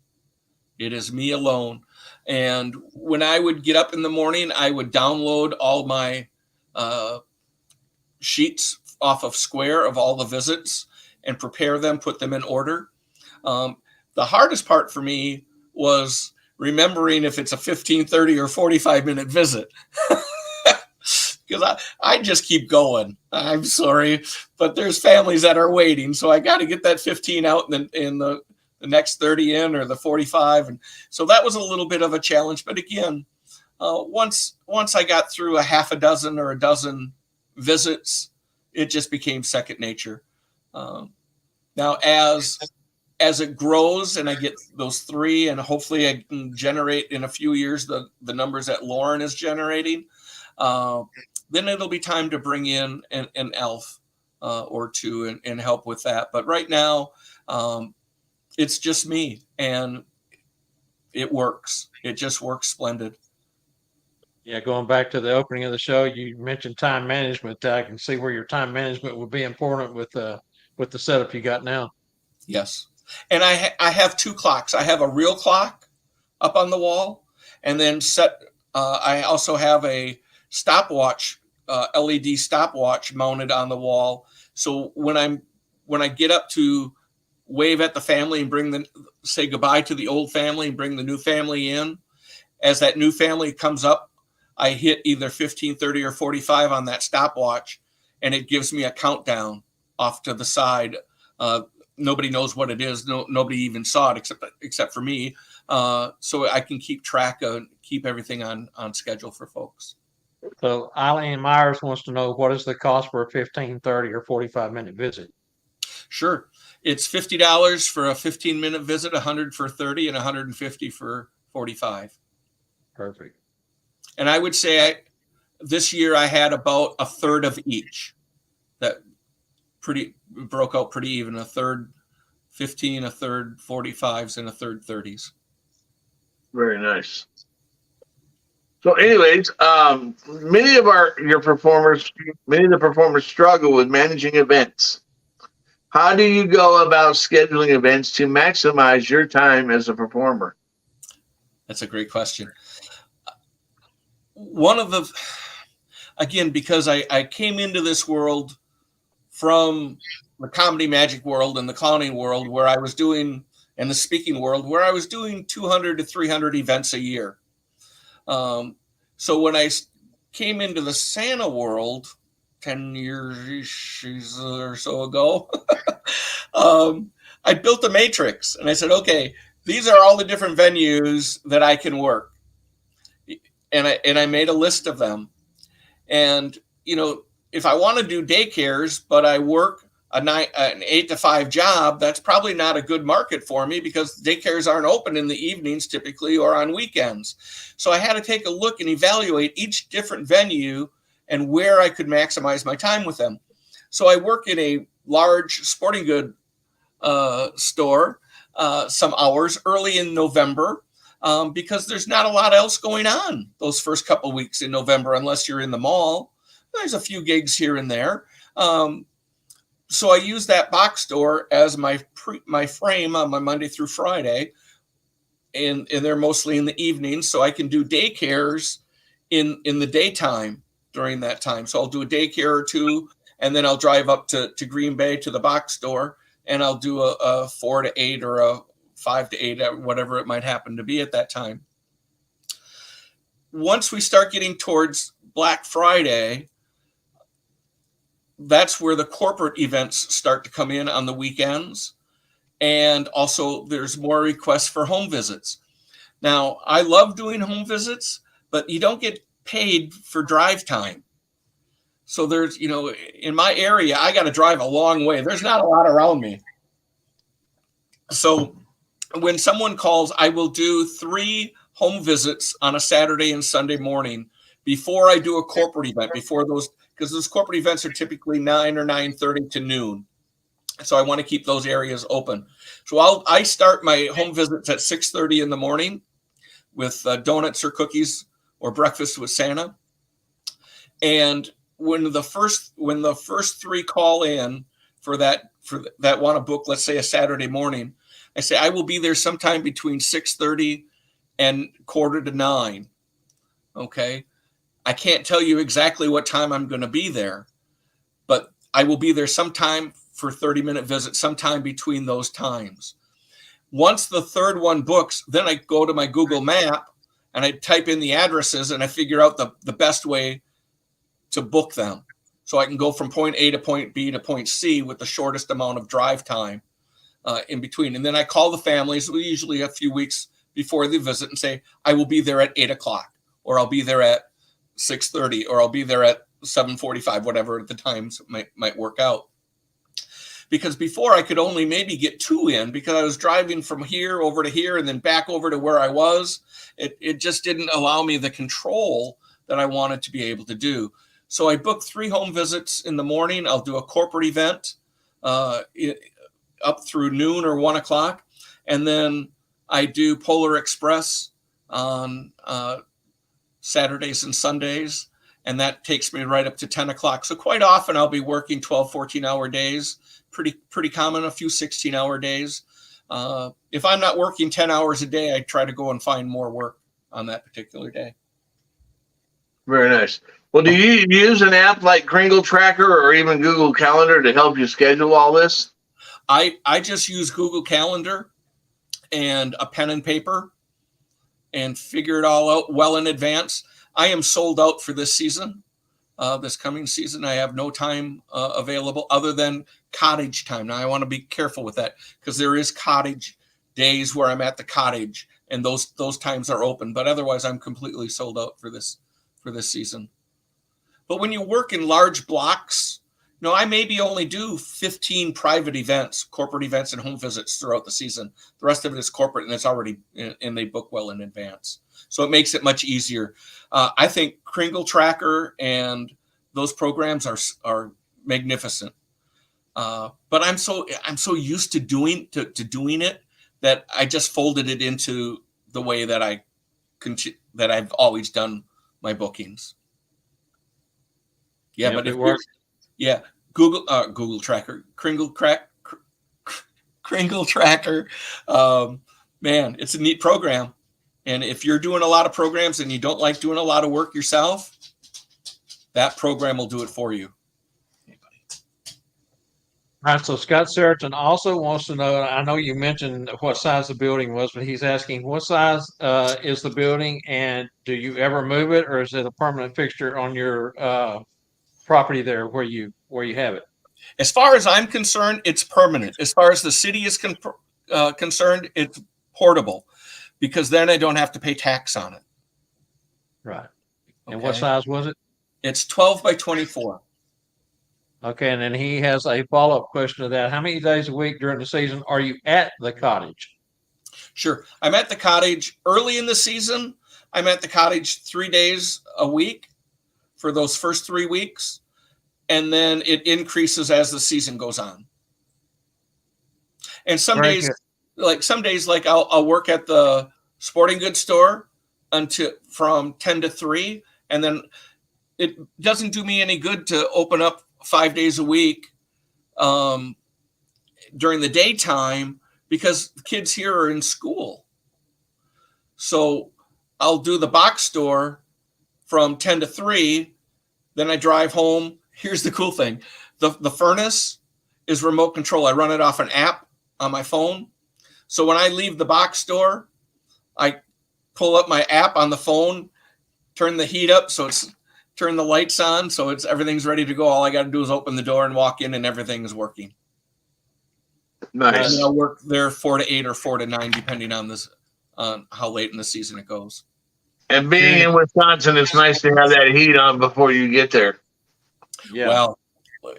It is me alone. And when I would get up in the morning, I would download all my sheets off of Square of all the visits and prepare them, put them in order. The hardest part for me was remembering if it's a 15, 30, or 45-minute visit. Because I just keep going. I'm sorry, but there's families that are waiting, so I got to get that 15 out in the next 30 in, or the 45, and so that was a little bit of a challenge. But again, once I got through a half a dozen or a dozen visits, it just became second nature. Now, as it grows and I get those 3, and hopefully I can generate in a few years the numbers that Lauren is generating, then it'll be time to bring in an elf or 2 and help with that. But right now, it's just me, and it works. It just works splendid. Yeah, going back to the opening of the show, you mentioned time management. I can see where your time management would be important with the setup you got now. Yes, and I have 2 clocks. I have a real clock up on the wall, and then I also have a stopwatch, LED stopwatch mounted on the wall. So when I get up to wave at the family and say goodbye to the old family and bring the new family in, as that new family comes up, I hit either 15, 30, or 45 on that stopwatch, and it gives me a countdown off to the side. Nobody knows what it is. Nobody even saw it except for me. So I can keep everything on schedule for folks. So Eileen Myers wants to know, what is the cost for a 15, 30, or 45-minute visit? Sure. It's $50 for a 15-minute visit, $100 for 30, and $150 for 45. Perfect. And I would say this year I had about a third of each. That broke out pretty even. A third 15, a third 45s, and a third 30s. Very nice. So anyways, many of the performers struggle with managing events. How do you go about scheduling events to maximize your time as a performer? That's a great question. Because I came into this world from the comedy magic world and the clowning world, where I was doing, and the speaking world, where I was doing 200 to 300 events a year. So when I came into the Santa world 10 years or so ago, I built a matrix, and I said, okay, these are all the different venues that I can work. And I made a list of them. And, if I want to do daycares, but I work an 8 to 5 job, that's probably not a good market for me, because daycares aren't open in the evenings typically, or on weekends. So I had to take a look and evaluate each different venue and where I could maximize my time with them. So I work in a large sporting good store some hours early in November, because there's not a lot else going on those first couple weeks in November, unless you're in the mall. There's a few gigs here and there. So I use that box store as my frame on my Monday through Friday, and they're mostly in the evenings, so I can do daycares in the daytime during that time. So I'll do a daycare or 2, and then I'll drive up to Green Bay to the box store, and I'll do a 4 to 8 or a 5 to 8, whatever it might happen to be at that time. Once we start getting towards Black Friday, that's where the corporate events start to come in on the weekends. And also there's more requests for home visits. Now, I love doing home visits, but you don't get paid for drive time. So there's, in my area, I got to drive a long way. There's not a lot around me. So when someone calls, I will do 3 home visits on a Saturday and Sunday morning before I do a corporate event, because those corporate events are typically 9 or 9:30 to noon. So I want to keep those areas open. So I start my home visits at 6:30 in the morning with donuts or cookies or breakfast with Santa. And when the first 3 call in for that want to book, let's say a Saturday morning, I say I will be there sometime between 6:30 and 8:45. Okay. I can't tell you exactly what time I'm going to be there, but I will be there sometime for 30-minute visits, sometime between those times. Once the third one books, then I go to my Google map and I type in the addresses and I figure out the best way to book them. So I can go from point A to point B to point C with the shortest amount of drive time in between. And then I call the families, usually a few weeks before the visit, and say, I will be there at 8 o'clock, or I'll be there at 6:30, or I'll be there at 7:45, whatever the times might work out. Because before I could only maybe get 2 in because I was driving from here over to here and then back over to where I was. It just didn't allow me the control that I wanted to be able to do. So I booked 3 home visits in the morning. I'll do a corporate event up through noon or 1 o'clock. And then I do Polar Express on Saturdays and Sundays. And that takes me right up to 10 o'clock. So quite often I'll be working 12, 14-hour days. Pretty common, a few 16-hour days. If I'm not working 10 hours a day, I try to go and find more work on that particular day. Very nice. Well, do you use an app like Kringle Tracker or even Google Calendar to help you schedule all this? I just use Google Calendar and a pen and paper and figure it all out well in advance. I am sold out for this season. This coming season, I have no time available other than cottage time. Now, I want to be careful with that because there is cottage days where I'm at the cottage, and those times are open. But otherwise, I'm completely sold out for this season. But when you work in large blocks, I maybe only do 15 private events, corporate events, and home visits throughout the season. The rest of it is corporate, and it's already and they book well in advance. So it makes it much easier. I think Kringle Tracker and those programs are magnificent. But I'm so used to doing it that I just folded it into the way that I've always done my bookings. Yeah, but it works. Yeah, Google Tracker, Kringle Tracker. Man, it's a neat program. And if you're doing a lot of programs and you don't like doing a lot of work yourself, that program will do it for you. All right, so Scott Seriton also wants to know, I know you mentioned what size the building was, but he's asking what size is the building, and do you ever move it, or is it a permanent fixture on your property there where you have it? As far as I'm concerned, it's permanent. As far as the city is concerned, it's portable, because then I don't have to pay tax on it. Right. And what size was it? It's 12 by 24. Okay, and then he has a follow-up question to that. How many days a week during the season are you at the cottage? Sure. I'm at the cottage early in the season. I'm at the cottage 3 days a week for those first 3 weeks. And then it increases as the season goes on. And some days, I'll work at the sporting goods store from 10 to 3. And then it doesn't do me any good to open up 5 days a week during the daytime because the kids here are in school. So I'll do the box store from 10 to 3. Then I drive home. Here's the cool thing. The furnace is remote control. I run it off an app on my phone. So when I leave the box store, I pull up my app on the phone, turn the heat up, turn the lights on, so everything's ready to go. All I got to do is open the door and walk in, and everything is working. Nice. And I'll work there 4 to 8 or 4 to 9, depending on how late in the season it goes. And being in Wisconsin, it's nice to have that heat on before you get there. Yeah. Well,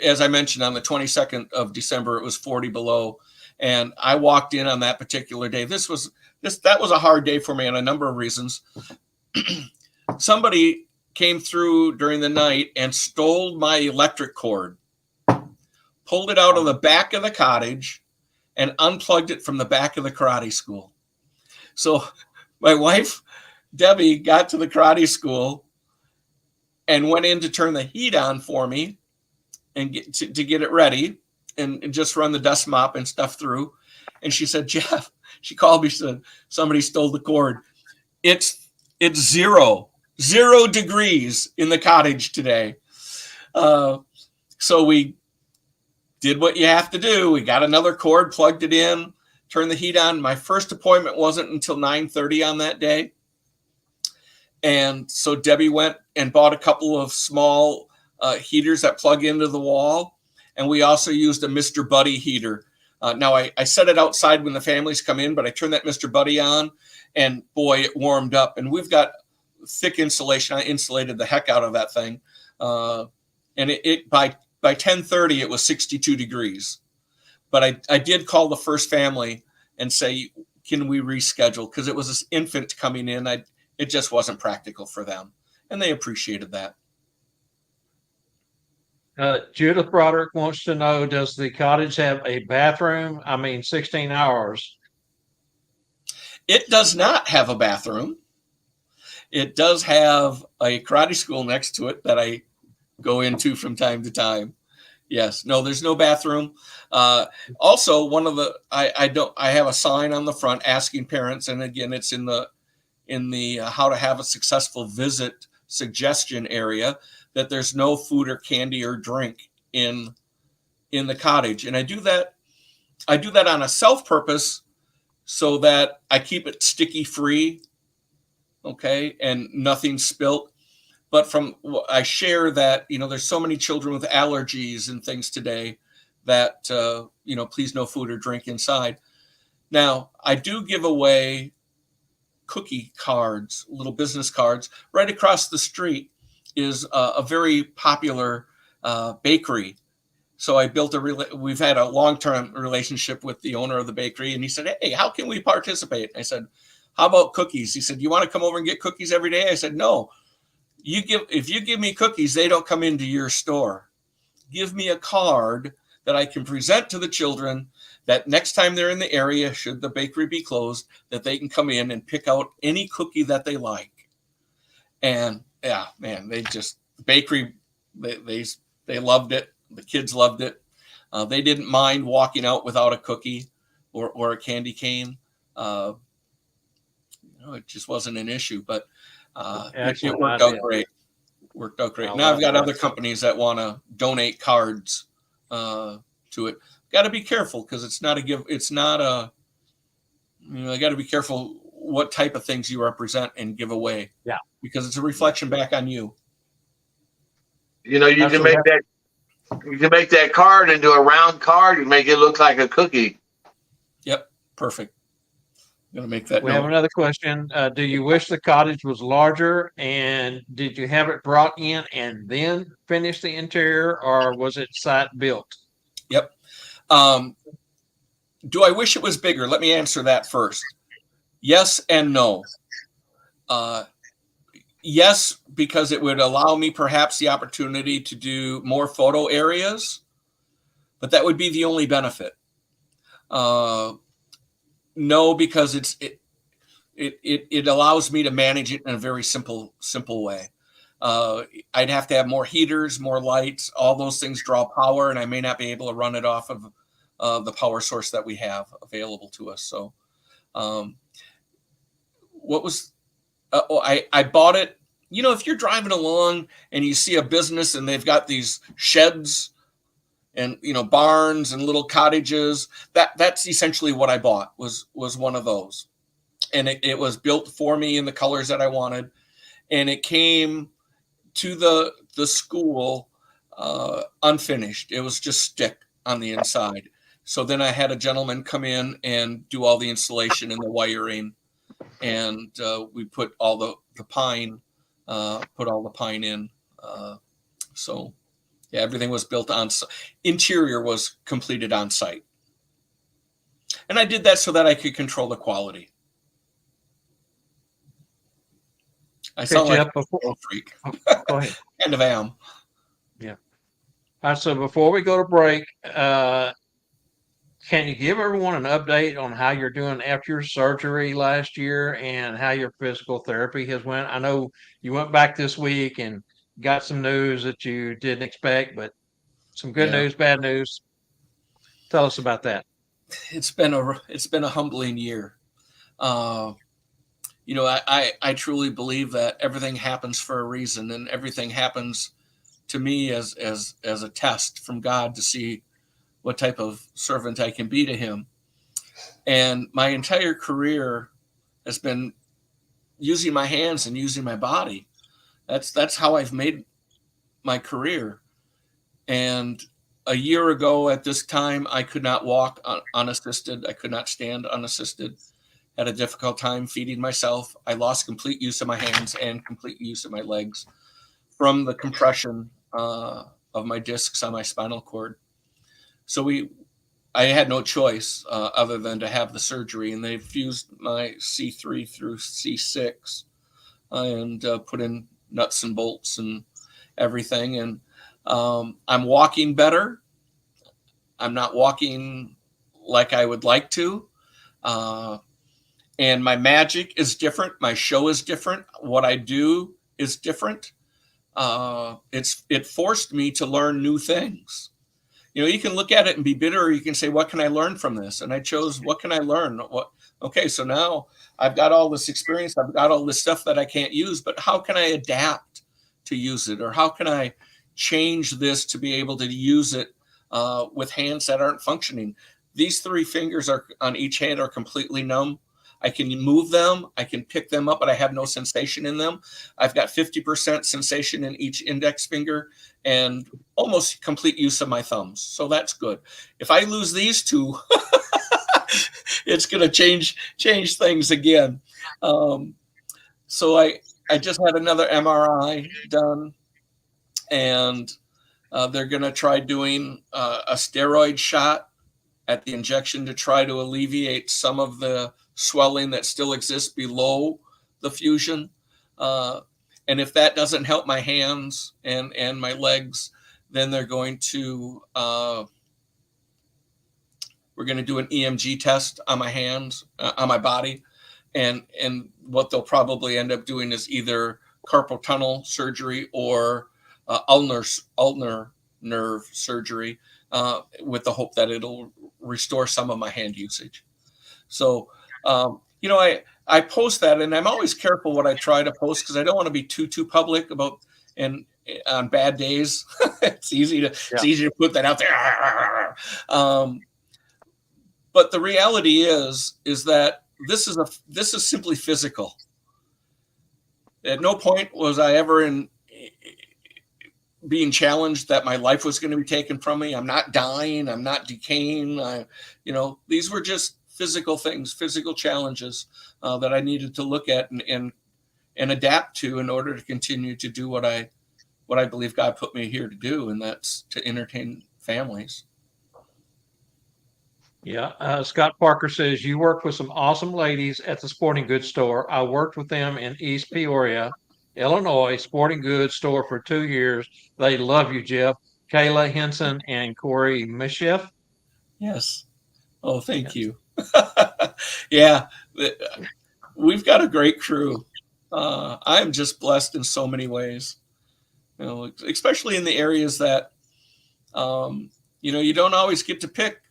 as I mentioned, on the 22nd of December, it was 40 below, and I walked in on that particular day. That was a hard day for me on a number of reasons. Somebody came through during the night and stole my electric cord, pulled it out of the back of the cottage, and unplugged it from the back of the karate school. So my wife, Debbie, got to the karate school and went in to turn the heat on for me and to get it ready and just run the dust mop and stuff through. And she said, Jeff, she called me, she said, somebody stole the cord. It's 0 degrees in the cottage today. So we did what you have to do. We got another cord, plugged it in, turned the heat on. My first appointment wasn't until 9:30 on that day. And so Debbie went and bought a couple of small heaters that plug into the wall. And we also used a Mr. Buddy heater. Now, I set it outside when the families come in, but I turned that Mr. Buddy on, and boy, it warmed up. And we've got thick insulation. I insulated the heck out of that thing. And it by 10:30, it was 62 degrees. But I did call the first family and say, can we reschedule? Because it was this infant coming in. It just wasn't practical for them. And they appreciated that. Judith Broderick wants to know, does the cottage have a bathroom? 16 hours. It does not have a bathroom. It does have a karate school next to it that I go into from time to time. Yes. No, there's no bathroom. Also, I have a sign on the front asking parents, and again, it's in the how to have a successful visit suggestion area, that there's no food or candy or drink in the cottage. And I do that on a self purpose so that I keep it sticky free. Okay. And nothing spilt. But I share that, there's so many children with allergies and things today that, please no food or drink inside. Now, I do give away cookie cards, little business cards. Right across the street is a very popular bakery. So we've had a long-term relationship with the owner of the bakery, and he said, hey, how can we participate? I said, how about cookies? He said, you want to come over and get cookies every day? I said, no. If you give me cookies, they don't come into your store. Give me a card that I can present to the children, that next time they're in the area, should the bakery be closed, that they can come in and pick out any cookie that they like. And yeah, man, the bakery, they loved it. The kids loved it. They didn't mind walking out without a cookie or a candy cane. It just wasn't an issue, but it worked out great. Now I've got other companies that want to donate cards to it. Got to be careful, because it's not a give. It's not a. I got to be careful what type of things you represent and give away. Yeah, because it's a reflection back on you. You can make that. You can make that card into a round card and make it look like a cookie. Yep, perfect. I'm gonna make that. We have another question. Do you wish the cottage was larger, and did you have it brought in and then finish the interior, or was it site built? Yep. Do I wish it was bigger? Let me answer that first. Yes and no. Yes, because it would allow me perhaps the opportunity to do more photo areas, but that would be the only benefit. No, because it allows me to manage it in a very simple way. I'd have to have more heaters, more lights. All those things draw power, and I may not be able to run it off of the power source that we have available to us. So, I bought it. If you're driving along and you see a business and they've got these sheds and barns and little cottages, that's essentially what I bought. Was one of those, and it was built for me in the colors that I wanted, and it came to the school unfinished. It was just stick on the inside. So then I had a gentleman come in and do all the installation and the wiring, and we put all the pine in. So yeah, everything was built on. Interior was completed on site, and I did that so that I could control the quality. I sound like a freak. Go ahead. Kind of am. Yeah. All right. So before we go to break, can you give everyone an update on how you're doing after your surgery last year and how your physical therapy has went? I know you went back this week and got some news that you didn't expect, but some good news, bad news. Tell us about that. It's been a humbling year. I truly believe that everything happens for a reason, and everything happens to me as a test from God to see what type of servant I can be to him. And my entire career has been using my hands and using my body. That's how I've made my career. And a year ago at this time, I could not walk unassisted. I could not stand unassisted. Had a difficult time feeding myself. I lost complete use of my hands and complete use of my legs from the compression of my discs on my spinal cord. So I had no choice other than to have the surgery, and they fused my C3 through C6 and put in nuts and bolts and everything. And I'm walking better. I'm not walking like I would like to. And my magic is different. My show is different. What I do is different. It forced me to learn new things. You can look at it and be bitter, or you can say, what can I learn from this? And I chose, what can I learn? Okay, so now I've got all this experience. I've got all this stuff that I can't use, but how can I adapt to use it? Or how can I change this to be able to use it with hands that aren't functioning? These 3 fingers on each hand are completely numb. I can move them, I can pick them up, but I have no sensation in them. I've got 50% sensation in each index finger and almost complete use of my thumbs. So that's good. If I lose these 2, it's going to change things again. So I just had another MRI done, and they're going to try doing a steroid shot at the injection to try to alleviate some of the swelling that still exists below the fusion. And if that doesn't help my hands and my legs, then they're going to, we're going to do an EMG test on my hands, on my body. And what they'll probably end up doing is either carpal tunnel surgery or ulnar nerve surgery, with the hope that it'll restore some of my hand usage. So, I post that, and I'm always careful what I try to post because I don't want to be too public about, and on bad days, it's easy to put that out there. But the reality is that this is simply physical. At no point was I ever being challenged that my life was going to be taken from me. I'm not dying. I'm not decaying. These were just physical things, physical challenges that I needed to look at and adapt to in order to continue to do what I believe God put me here to do, and that's to entertain families. Yeah. Scott Parker says, you work with some awesome ladies at the sporting goods store. I worked with them in East Peoria, Illinois, sporting goods store for 2 years. They love you, Jeff. Kayla Henson and Corey Mischief. Yes. Oh, thank you. Yeah. We've got a great crew. I'm just blessed in so many ways, especially in the areas that, you don't always get to pick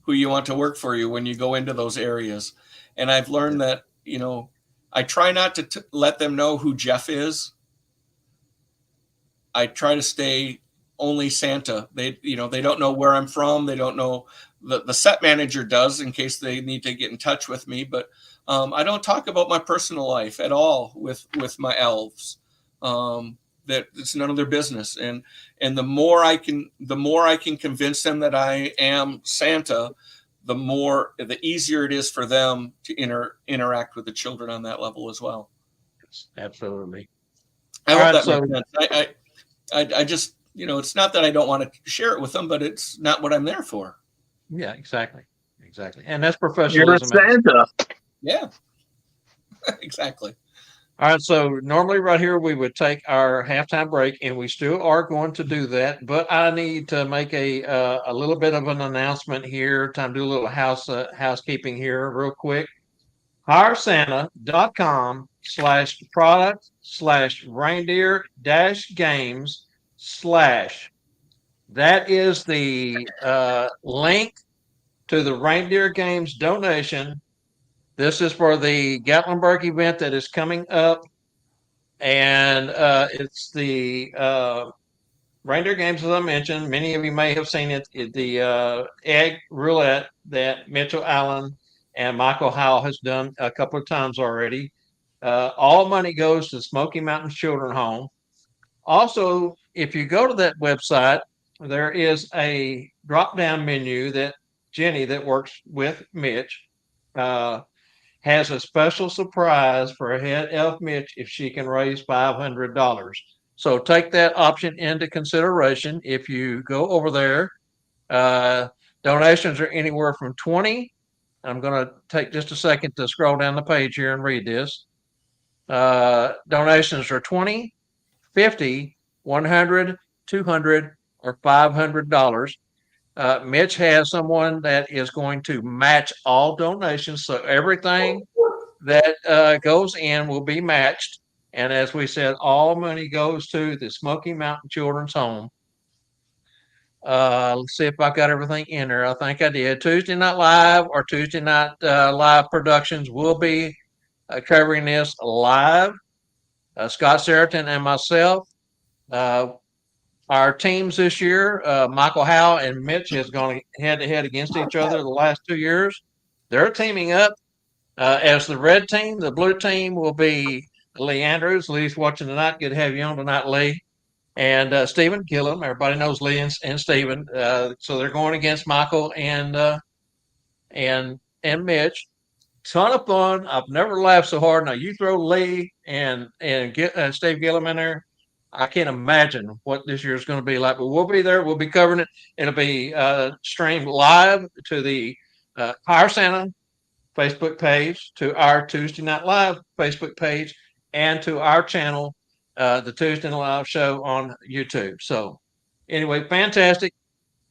who you want to work for you when you go into those areas. And I've learned that, I try not to let them know who Jeff is. I try to stay only Santa. They don't know where I'm from. They don't know. The set manager does in case they need to get in touch with me. But I don't talk about my personal life at all with my elves. That it's none of their business. And the more I can convince them that I am Santa, the easier it is for them to interact with the children on that level as well. Yes, absolutely. I hope that makes sense. I just, it's not that I don't want to share it with them, but it's not what I'm there for. Yeah, exactly. And that's professionalism. You're a Santa. Yeah, exactly. All right. So normally right here, we would take our halftime break, and we still are going to do that, but I need to make a little bit of an announcement here. Time to do a little housekeeping here real quick. HireSanta.com/product/reindeer-games/ that is the link to the Reindeer Games donation. This is for the Gatlinburg event that is coming up, and it's the reindeer games, as I mentioned, many of you may have seen it, the egg roulette that Mitchell Allen and Michael Howell has done a couple of times already. All money goes to Smoky Mountain Children's Home. Also, if you go to that website, there is a drop-down menu that Jenny, that works with Mitch, has a special surprise for head elf Mitch if she can raise $500. So take that option into consideration. If you go over there, donations are anywhere from 20. I'm going to take just a second to scroll down the page here and read this. Donations are 20, 50, 100, 200, or $500. Mitch has someone that is going to match all donations. So everything that goes in will be matched. And as we said, all money goes to the Smoky Mountain Children's Home. Let's see if I got everything in there. I think I did. Tuesday Night Live or Tuesday Night Live Productions will be covering this live. Scott Seriton and myself. Our teams this year, Michael Howe and Mitch has gone head to head against each other the last 2 years. They're teaming up as the red team. The blue team will be Lee Andrews. Lee's watching tonight. Good to have you on tonight, Lee. And Stephen Gillum. Everybody knows Lee and Stephen. So they're going against Michael and Mitch. Ton of fun. I've never laughed so hard. Now you throw Lee and Steve Gillum in there. I can't imagine what this year is going to be like, but we'll be there. We'll be covering it. It'll be streamed live to the Hire Santa Facebook page, to our Tuesday Night Live Facebook page, and to our channel, the Tuesday Night Live show on YouTube. So anyway, fantastic.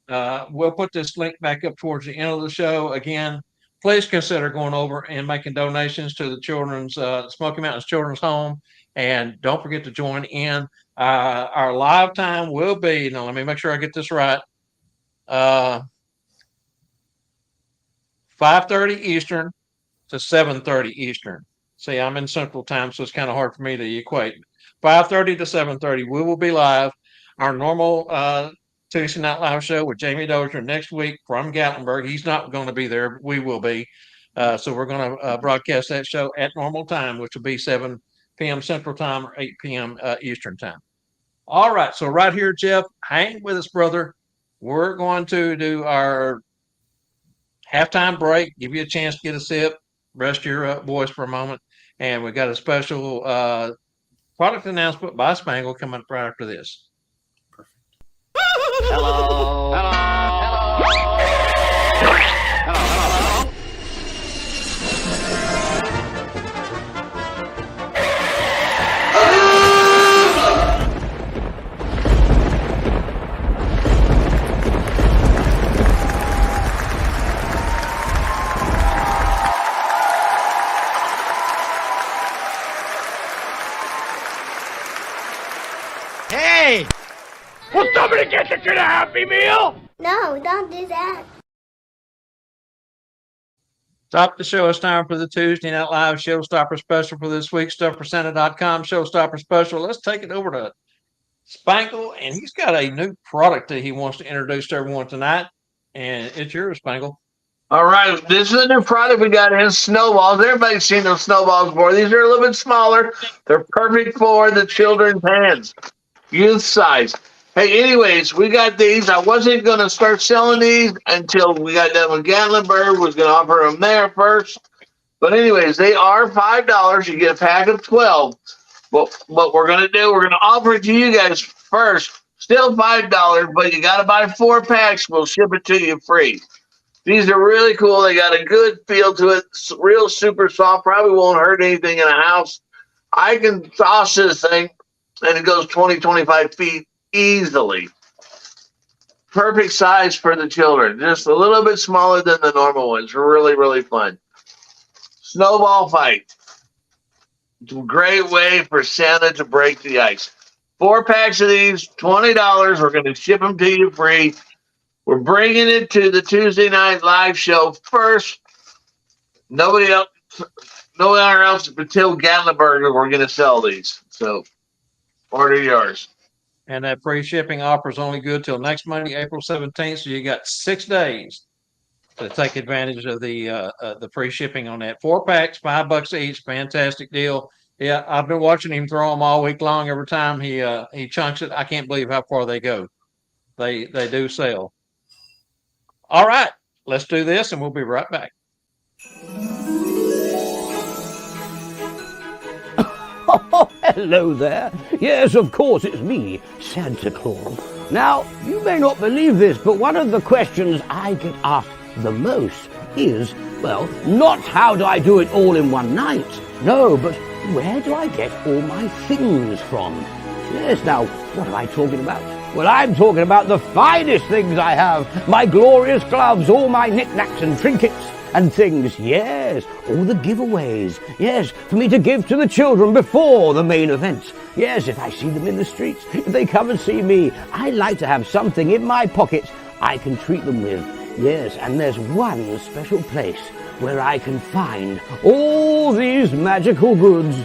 We'll put this link back up towards the end of the show. Again, please consider going over and making donations to the children's Smoky Mountains Children's Home. And don't forget to join in. Our live time will be, now let me make sure I get this right, 5:30 Eastern to 7:30 Eastern. See, I'm in Central Time, so it's kind of hard for me to equate. 5:30 to 7:30, we will be live. Our normal Tuesday Night Live show with Jamie Dozier next week from Gatlinburg. He's not going to be there, but we will be. So we're going to broadcast that show at normal time, which will be 7 p.m. Central Time or 8 p.m. Eastern Time. All right. So right here, Jeff, hang with us, brother. We're going to do our halftime break, give you a chance to get a sip, rest your voice for a moment. And we got a special product announcement by Spangle coming up right after this. Hello. Hello. Hey! Will somebody get the kid a Happy Meal? No, don't do that. Stop the show. It's time for the Tuesday Night Live Showstopper Special for this week. StuffForSanta.com Showstopper Special. Let's take it over to Spangle, and he's got a new product that he wants to introduce to everyone tonight. And it's yours, Spangle. All right, this is a new product we got in, snowballs. Everybody's seen those snowballs before. These are a little bit smaller. They're perfect for the children's hands, youth size. Hey, anyways, we got these. I wasn't going to start selling these until we got done with Gatlinburg. Was going to offer them there first. But anyways, they are $5. You get a pack of 12. But what we're going to do, we're going to offer it to you guys first. Still $5, but you got to buy 4 packs. We'll ship it to you free. These are really cool. They got a good feel to it. It's real super soft. Probably won't hurt anything in a house. I can toss this thing, and it goes 20, 25 feet. Easily. Perfect size for the children. Just a little bit smaller than the normal ones. Really, really fun. Snowball fight. It's a great way for Santa to break the ice. 4 packs of these, $20. We're going to ship them to you free. We're bringing it to the Tuesday Night Live show first. Nowhere else until Gatlinburg we're going to sell these. So order yours. And that free shipping offer is only good till next Monday, April 17th. So you got 6 days to take advantage of the free shipping on that. 4 packs, $5 each. Fantastic deal. Yeah, I've been watching him throw them all week long. Every time he chunks it, I can't believe how far they go. They do sell. All right, let's do this, and we'll be right back. Oh, hello there. Yes, of course, it's me, Santa Claus. Now, you may not believe this, but one of the questions I get asked the most is, well, not how do I do it all in one night? No, but where do I get all my things from? Yes, now, what am I talking about? Well, I'm talking about the finest things I have. My glorious gloves, all my knickknacks and trinkets and things. Yes, all the giveaways. Yes, for me to give to the children before the main event. Yes, if I see them in the streets, if they come and see me, I like to have something in my pocket I can treat them with. Yes, and there's one special place where I can find all these magical goods.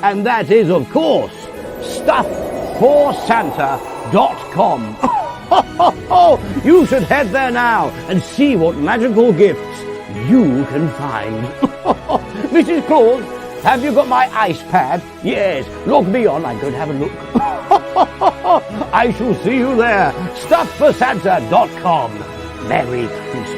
And that is, of course, StuffForSanta.com. You should head there now and see what magical gifts you can find. Mrs. Claus, have you got my ice pad? Yes, log me on, I'm going to have a look. I shall see you there. StuffForSanta.com. Merry Christmas.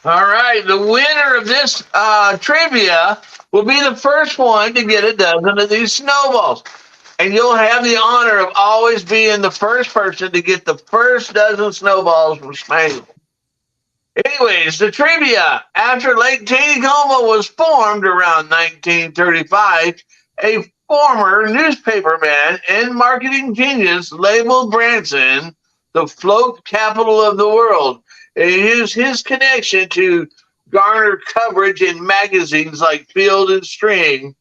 All right, the winner of this trivia will be the first one to get a dozen of these snowballs. And you'll have the honor of always being the first person to get the first dozen snowballs from Spangle. Anyways, the trivia. After Lake Taneycomo was formed around 1935, a former newspaperman and marketing genius labeled Branson the float capital of the world. And he used his connection to garner coverage in magazines like Field and Stream,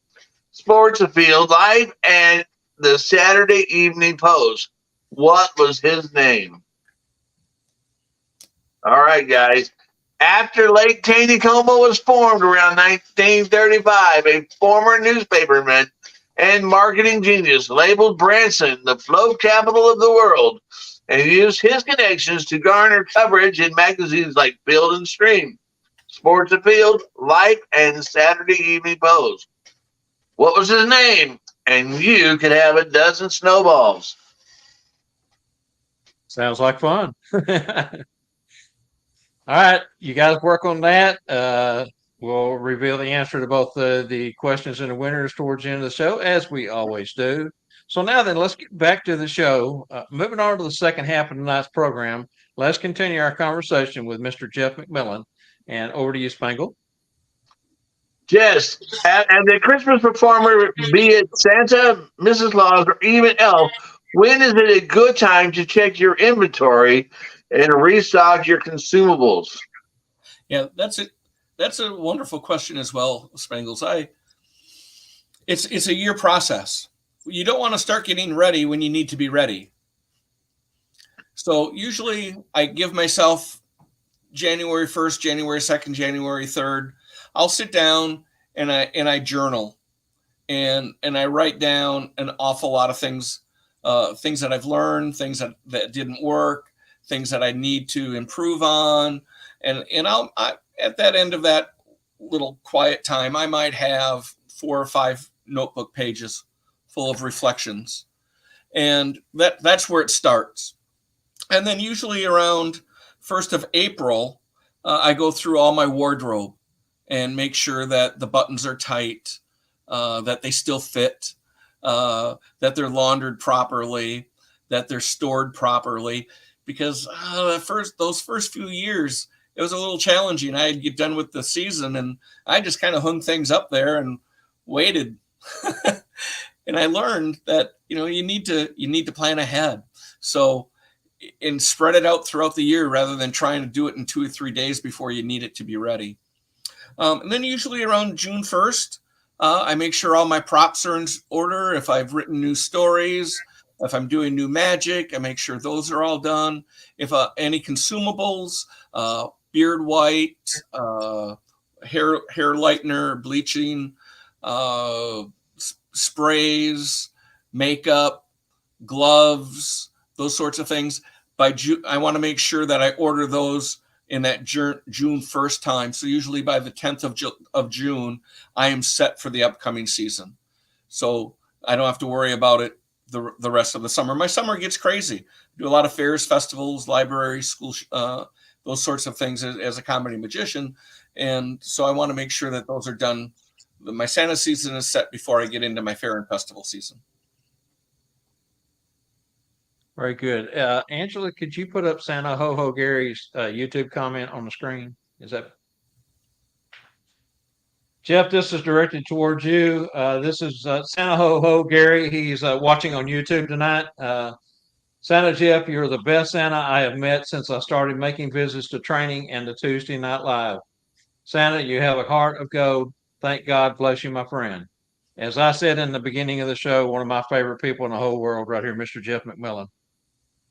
Sports Afield, Life, and the Saturday Evening Post. What was his name? All right, guys. After Lake Taneycomo was formed around 1935, a former newspaperman and marketing genius labeled Branson the float capital of the world and used his connections to garner coverage in magazines like Field and Stream, Sports Afield, Life, and Saturday Evening Post. What was his name? And you could have a dozen snowballs. Sounds like fun. All right, you guys work on that. We'll reveal the answer to both the questions and the winners towards the end of the show, as we always do. So now then, let's get back to the show. Moving on to the second half of tonight's program, let's continue our conversation with Mr. Jeff McMullen. And over to you, Spangle. Yes, and the Christmas performer, be it Santa, Mrs. Claus, or even Elf, when is it a good time to check your inventory and restock your consumables? Yeah, that's it. That's a wonderful question as well, Spangles. It's a year process. You don't want to start getting ready when you need to be ready. So usually I give myself January 1st, January 2nd, January 3rd. I'll sit down and I journal and I write down an awful lot of things that I've learned, things that didn't work, things that I need to improve on. And I at that end of that little quiet time, I might have 4 or 5 notebook pages full of reflections. And that's where it starts. And then usually around 1st of April, I go through all my wardrobe and make sure that the buttons are tight, that they still fit, that they're laundered properly, that they're stored properly. Because those first few years, it was a little challenging. I'd get done with the season and I just kind of hung things up there and waited. And I learned that, you need to plan ahead. So, and spread it out throughout the year rather than trying to do it in 2 or 3 days before you need it to be ready. And then usually around June 1st, I make sure all my props are in order. If I've written new stories, if I'm doing new magic, I make sure those are all done. If any consumables, beard white, hair lightener, bleaching, sprays, makeup, gloves, those sorts of things. By June, I want to make sure that I order those in that June 1st time. So usually by the 10th of June, I am set for the upcoming season. So I don't have to worry about it the rest of the summer. My summer gets crazy. Do a lot of fairs, festivals, libraries, school, those sorts of things as a comedy magician. And so I want to make sure that those are done. My Santa season is set before I get into my fair and festival season. Very good. Angela, could you put up Santa Ho Ho Gary's YouTube comment on the screen? Is that Jeff? This is directed towards you. This is Santa Ho Ho Gary. He's watching on YouTube tonight. Santa Jeff, you're the best Santa I have met since I started making visits to training and to Tuesday Night Live. Santa, you have a heart of gold. Thank God bless you, my friend. As I said in the beginning of the show, one of my favorite people in the whole world right here, Mr. Jeff McMullen.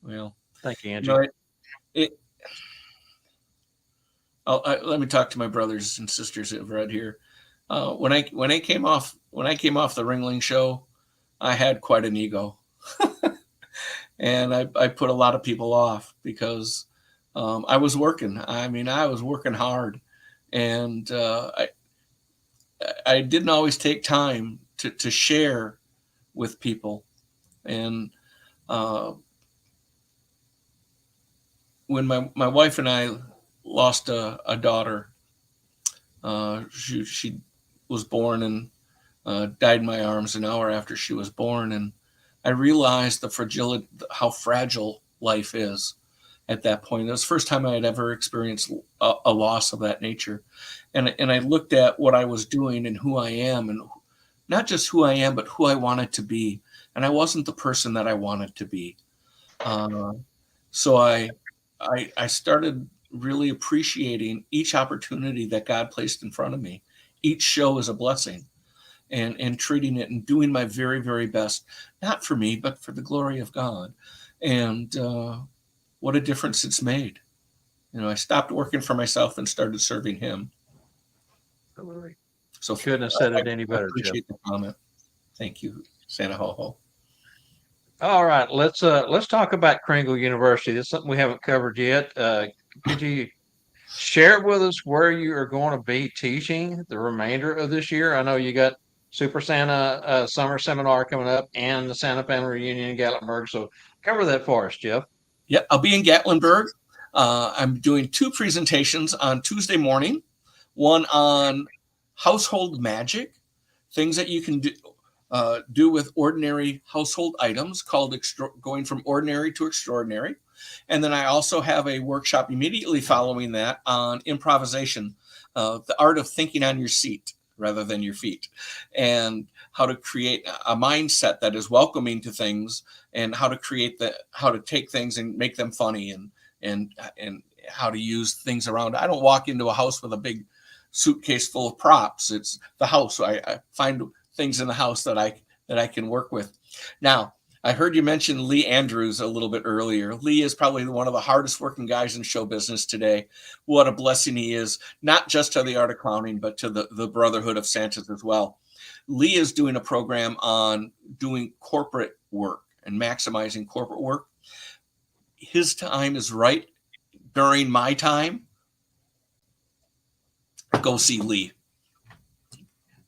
Well, thank you, Angie. Let me talk to my brothers and sisters right here. When I came off the Ringling show, I had quite an ego, and I put a lot of people off because I was working. I was working hard, and I didn't always take time to share with people, and when my wife and I lost a daughter, she was born and died in my arms an hour after she was born, and I realized how fragile life is at that point. It was the first time I had ever experienced a loss of that nature, and I looked at what I was doing and who I am, and not just who I am, but who I wanted to be, and I wasn't the person that I wanted to be. So I started really appreciating each opportunity that God placed in front of me. Each show is a blessing, and treating it and doing my very, very best, not for me, but for the glory of God. And what a difference it's made. I stopped working for myself and started serving Him. So couldn't have said it any better. I appreciate Jeff. the comment. Thank you, Santa Ho Ho. All right, let's talk about Kringle University. This is something we haven't covered yet. Could you share with us where you are going to be teaching the remainder of this year? I know you got Super Santa Summer Seminar coming up and the Santa Family Reunion in Gatlinburg. So cover that for us, Jeff. Yeah, I'll be in Gatlinburg. I'm doing 2 presentations on Tuesday morning. One on household magic, things that you can do with ordinary household items, called going from ordinary to extraordinary. And then I also have a workshop immediately following that on improvisation, the art of thinking on your seat rather than your feet, and how to create a mindset that is welcoming to things, and how to take things and make them funny, and how to use things around. I don't walk into a house with a big suitcase full of props. It's the house. I find things in the house that I can work with. Now, I heard you mention Lee Andrews a little bit earlier. Lee is probably one of the hardest working guys in show business today. What a blessing he is, not just to the art of clowning, but to the Brotherhood of Santas as well. Lee is doing a program on doing corporate work and maximizing corporate work. His time is right during my time. Go see Lee.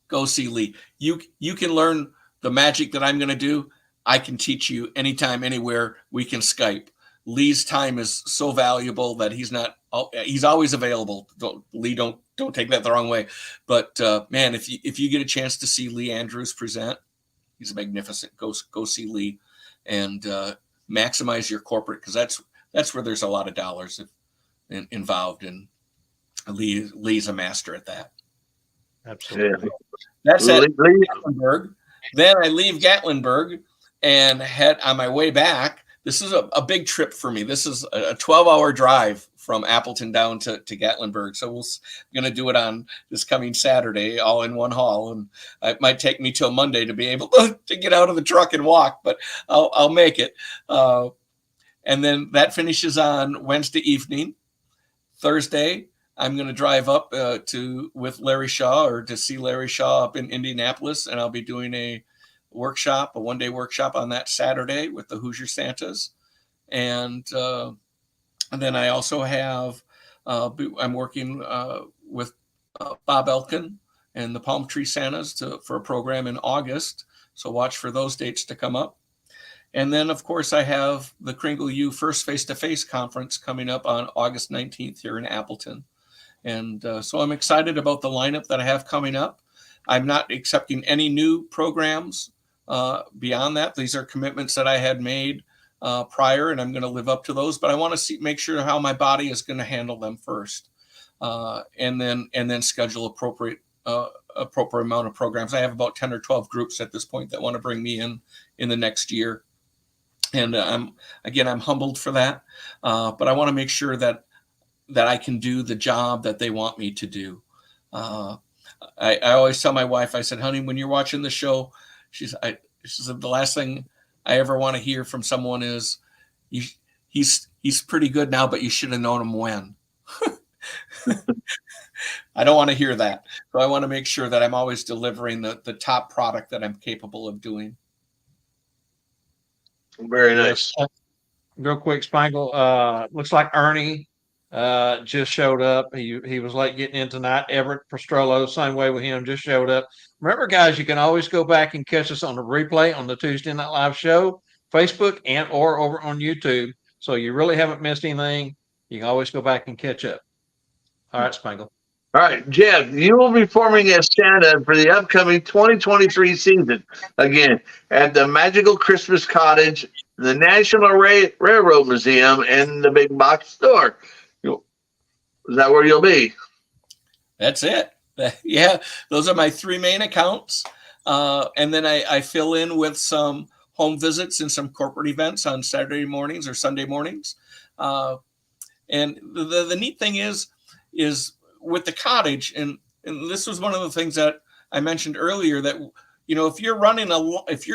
Go see Lee. You can learn the magic that I'm going to do. I can teach you anytime, anywhere. We can Skype. Lee's time is so valuable that he's always available. Don't take that the wrong way. But man, if you get a chance to see Lee Andrews present, he's magnificent. Go see Lee and maximize your corporate, because that's where there's a lot of dollars involved, and Lee's a master at that. Absolutely. That's at Gatlinburg. Then I leave Gatlinburg and head on my way back. This is a big trip for me. This is a 12-hour drive from Appleton down to Gatlinburg. So we're going to do it on this coming Saturday, all in one haul. And it might take me till Monday to be able to get out of the truck and walk, but I'll make it. And then that finishes on Wednesday evening. Thursday, I'm going to drive up with Larry Shaw, or to see Larry Shaw up in Indianapolis, and I'll be doing a one-day workshop on that Saturday with the Hoosier Santas. And then I also have, I'm working with Bob Elkin and the Palm Tree Santas for a program in August. So watch for those dates to come up. And then, of course, I have the Kringle U First Face-to-Face Conference coming up on August 19th here in Appleton. And so I'm excited about the lineup that I have coming up. I'm not accepting any new programs beyond that. These are commitments that I had made prior, and I'm going to live up to those. But I want to make sure how my body is going to handle them first, and then schedule appropriate amount of programs. I have about 10 or 12 groups at this point that want to bring me in the next year. And I'm humbled for that. But I want to make sure that I can do the job that they want me to do. I always tell my wife, I said, honey, when you're watching the show, she said, the last thing I ever want to hear from someone is, he's pretty good now, but you should have known him when. I don't want to hear that. So I want to make sure that I'm always delivering the top product that I'm capable of doing. Very nice. Real quick, Spangle. Looks like Ernie just showed up. He was late getting in tonight. Everett Pastrello, same way with him, just showed up. Remember, guys, you can always go back and catch us on the replay on the Tuesday Night Live show, Facebook, or over on YouTube. So you really haven't missed anything. You can always go back and catch up. All right, Spangle. All right, Jeff, you will be performing as Santa for the upcoming 2023 season, again, at the Magical Christmas Cottage, the National Railroad Museum, and the Big Box Store. Is that where you'll be? That's it. Yeah, those are my three main accounts. And then I fill in with some home visits and some corporate events on Saturday mornings or Sunday mornings. And the neat thing is with the cottage, and this was one of the things that I mentioned earlier, that, you know, if you're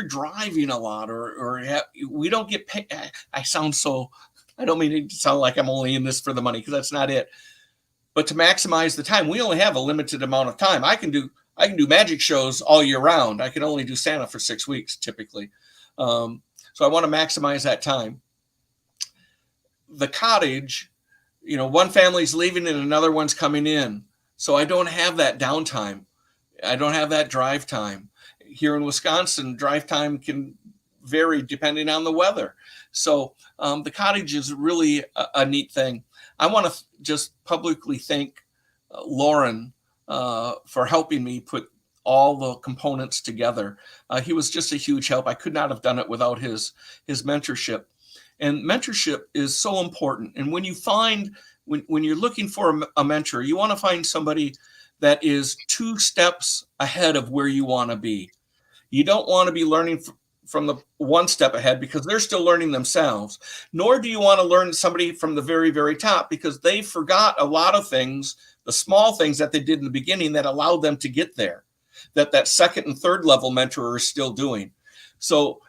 driving a lot, we don't get paid. I don't mean to sound like I'm only in this for the money, because that's not it. But to maximize the time, we only have a limited amount of time. I can do magic shows all year round. I can only do Santa for 6 weeks typically. So I want to maximize that time. The cottage, you know, one family's leaving and another one's coming in. So I don't have that downtime. I don't have that drive time. Here in Wisconsin, drive time can vary depending on the weather. So the cottage is really a neat thing. I want to just publicly thank Lauren for helping me put all the components together. He was just a huge help. I could not have done it without his mentorship. And mentorship is so important. And when you're looking for a mentor, you want to find somebody that is 2 steps ahead of where you want to be. You don't want to be learning from the 1 step ahead, because they're still learning themselves. Nor do you want to learn somebody from the very, very top, because they forgot a lot of things, the small things that they did in the beginning that allowed them to get there, that second and third level mentor is still doing. So,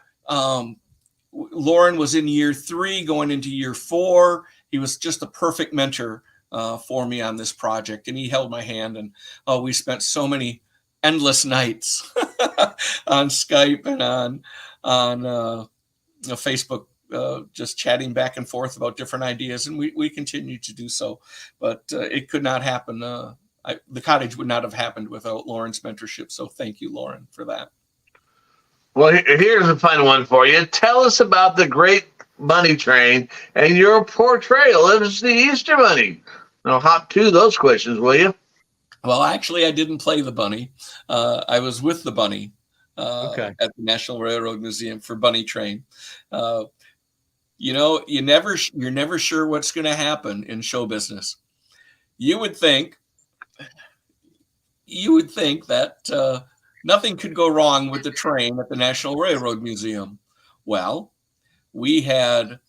Lauren was in year 3 going into year 4. He was just a perfect mentor for me on this project. And he held my hand, and we spent so many endless nights on Skype and on Facebook, just chatting back and forth about different ideas. And we continue to do so, but it could not happen. The cottage would not have happened without Lauren's mentorship. So thank you, Lauren, for that. Well, here's a fun one for you. Tell us about the great bunny train, and your portrayal is the Easter Bunny. Now, hop to those questions, will you? Well, actually, I didn't play the bunny. I was with the bunny Okay. at the National Railroad Museum for Bunny Train. You're never sure what's going to happen in show business. You would think that nothing could go wrong with the train at the National Railroad Museum. Well, we had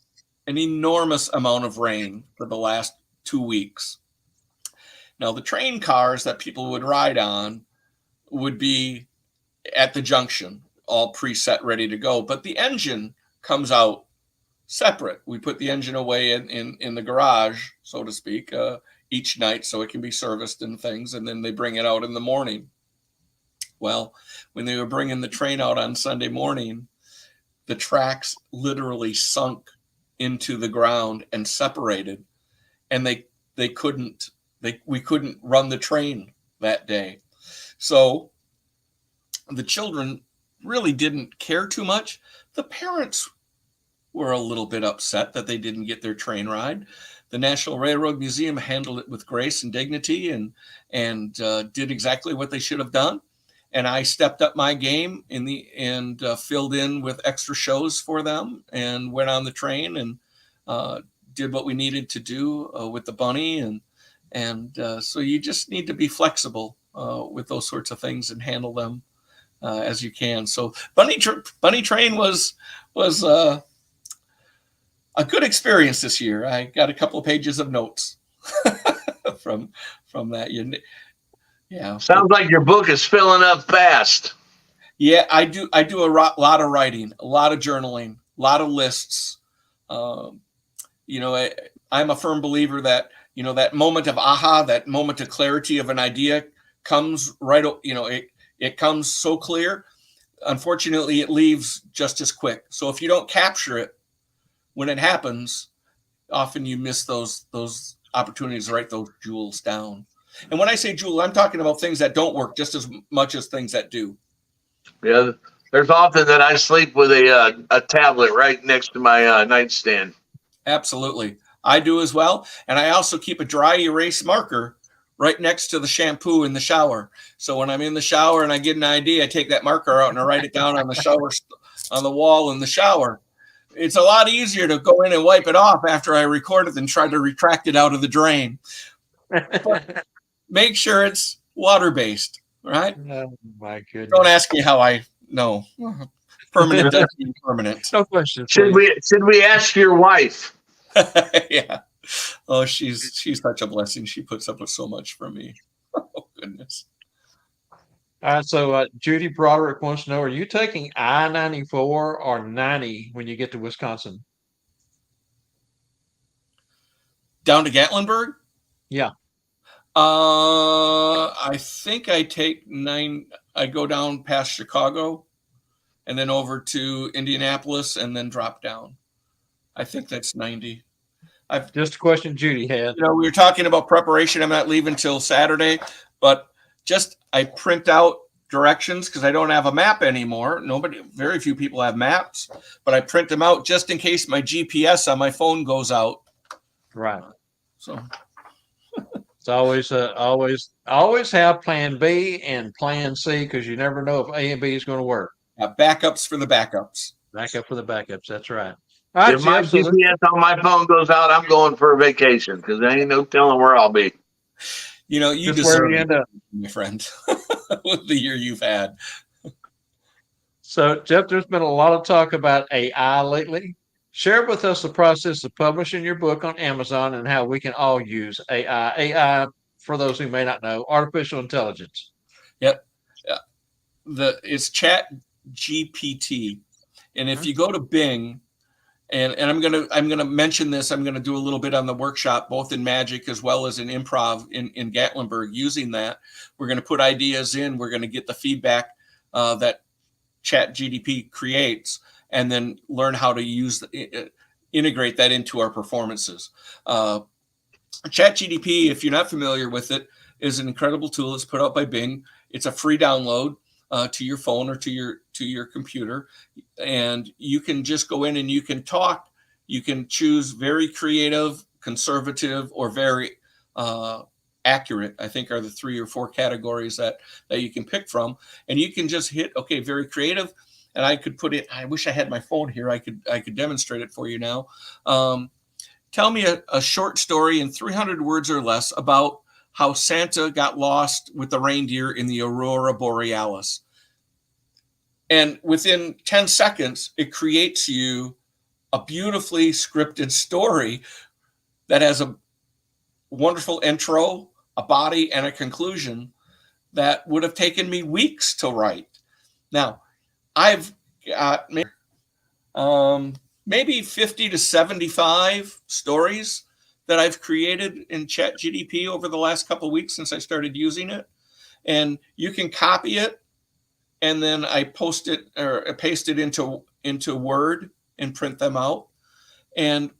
an enormous amount of rain for the last 2 weeks. Now, the train cars that people would ride on would be at the junction, all preset, ready to go. But the engine comes out separate. We put the engine away in the garage, so to speak, each night so it can be serviced and things. And then they bring it out in the morning. Well, when they were bringing the train out on Sunday morning, the tracks literally sunk into the ground and separated. And we couldn't run the train that day. So the children really didn't care too much. The parents were a little bit upset that they didn't get their train ride. The National Railroad Museum handled it with grace and dignity and did exactly what they should have done. And I stepped up my game and filled in with extra shows for them and went on the train and did what we needed to do with the bunny. And so you just need to be flexible with those sorts of things and handle them as you can. So Bunny Train was a good experience this year. I got a couple of pages of notes from that. Yeah. Sounds like your book is filling up fast. Yeah, I do a lot of writing, a lot of journaling, a lot of lists. I'm a firm believer that, that moment of aha, that moment of clarity of an idea comes right, it comes so clear. Unfortunately, it leaves just as quick. So if you don't capture it when it happens, often you miss those opportunities to write those jewels down. And when I say jewel, I'm talking about things that don't work just as much as things that do. Yeah, there's often that I sleep with a tablet right next to my nightstand. Absolutely. I do as well. And I also keep a dry erase marker right next to the shampoo in the shower. So when I'm in the shower and I get an idea, I take that marker out and I write it down on the shower, on the wall in the shower. It's a lot easier to go in and wipe it off after I record it than try to retract it out of the drain. But make sure it's water-based, right? Oh, my goodness. Don't ask me how I know. Permanent doesn't mean permanent. No question. Should we ask your wife? Yeah. Oh, she's such a blessing. She puts up with so much from me. Oh, goodness. All right, so Judy Broderick wants to know, are you taking I-94 or 90 when you get to Wisconsin? Down to Gatlinburg? Yeah. I think I take 9. I go down past Chicago and then over to Indianapolis and then drop down. I think that's 90. Just a question Judy had. We were talking about preparation. I'm not leaving till Saturday, but I print out directions because I don't have a map anymore. Very few people have maps, but I print them out just in case my GPS on my phone goes out. Right. So it's always have plan B and plan C because you never know if A and B is going to work. Backups for the backups. Backup for the backups. That's right. All right, If my Jeff, so GPS on my phone goes out, I'm going for a vacation because there ain't no telling where I'll be. You just deserve where you end up. my friend, with the year you've had. So, Jeff, there's been a lot of talk about AI lately. Share with us the process of publishing your book on Amazon and how we can all use AI. AI, for those who may not know, artificial intelligence. Yep. It's Chat GPT. And if you go to Bing, and I'm gonna mention this, I'm gonna do a little bit on the workshop, both in Magic as well as in Improv in Gatlinburg. Using that, we're gonna put ideas in. We're gonna get the feedback that Chat GPT creates, and then learn how to integrate that into our performances. Chat GPT, if you're not familiar with it, is an incredible tool. It's put out by Bing. It's a free download to your phone or to your computer, and you can just go in and you can talk You can choose very creative, conservative, or very accurate, I think are the 3 or 4 categories that you can pick from. And you can just hit, okay, very creative. And I could put it, I wish I had my phone here. I could demonstrate it for you now. Tell me a short story in 300 words or less about how Santa got lost with the reindeer in the Aurora Borealis. And within 10 seconds, it creates you a beautifully scripted story that has a wonderful intro, a body, and a conclusion that would have taken me weeks to write. Now, I've got maybe 50 to 75 stories that I've created in ChatGPT over the last couple of weeks since I started using it. And you can copy it, and then I post it or paste it into Word and print them out. And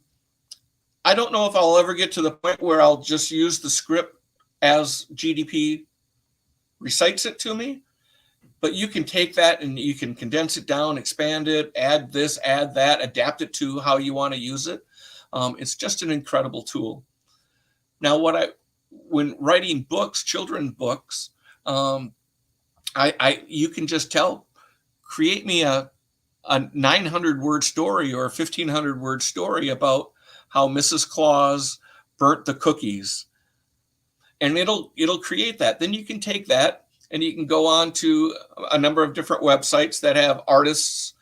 I don't know if I'll ever get to the point where I'll just use the script as GDP recites it to me. But you can take that and you can condense it down, expand it, add this, add that, adapt it to how you want to use it. It's just an incredible tool. Now, when writing books, children's books, you can just create me a 900-word story or a 1,500-word story about how Mrs. Claus burnt the cookies, and it'll create that. Then you can take that and you can go on to a number of different websites that have artists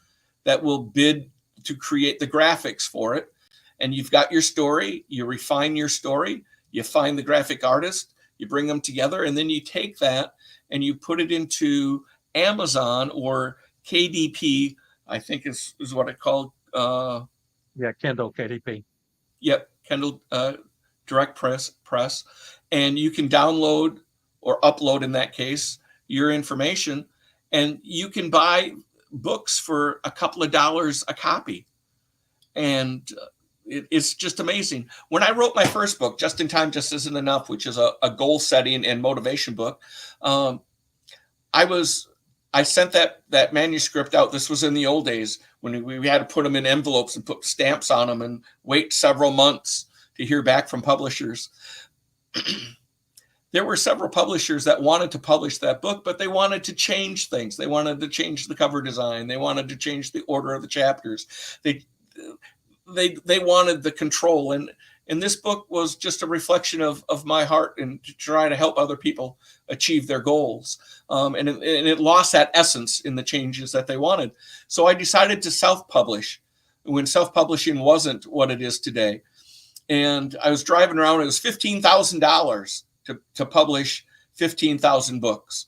that will bid to create the graphics for it. And you've got your story, you refine your story, you find the graphic artist, you bring them together, and then you take that and you put it into Amazon or KDP, I think is what it called. Kindle KDP. Yep, Kindle Direct Press. And you can download or upload, in that case, your information, and you can buy books for a couple of dollars a copy. And it's just amazing. When I wrote my first book, Just in Time, Just Isn't Enough, which is a goal setting and motivation book, I sent that manuscript out. This was in the old days when we had to put them in envelopes and put stamps on them and wait several months to hear back from publishers. There were several publishers that wanted to publish that book, but they wanted to change things. They wanted to change the cover design. They wanted to change the order of the chapters. They wanted the control. And this book was just a reflection of my heart and to try to help other people achieve their goals. And it lost that essence in the changes that they wanted. So I decided to self-publish when self-publishing wasn't what it is today. And I was driving around. It was $15,000 to publish 15,000 books.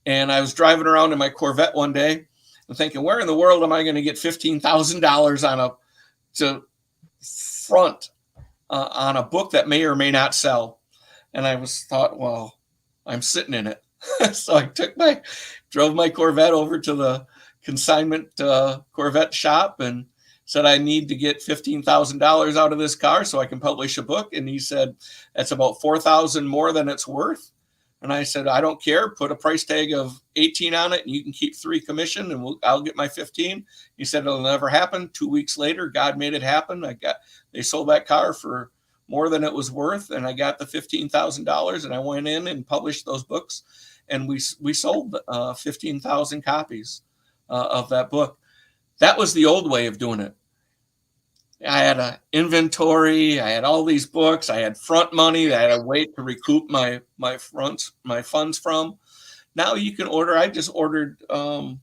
And I was driving around in my Corvette one day and thinking, where in the world am I going to get $15,000 to front on a book that may or may not sell? And I thought, well, I'm sitting in it. So I drove my Corvette over to the consignment Corvette shop and said, I need to get $15,000 out of this car so I can publish a book. And he said, that's about $4,000 more than it's worth. And I said, I don't care. Put a price tag of 18 on it and you can keep 3 commission and I'll get my 15. He said, it'll never happen. 2 weeks later, God made it happen. They sold that car for more than it was worth. And I got the $15,000 and I went in and published those books. And we sold 15,000 copies of that book. That was the old way of doing it. I had an inventory. I had all these books. I had front money that I had to wait to recoup my funds from. Now you can order. I just ordered the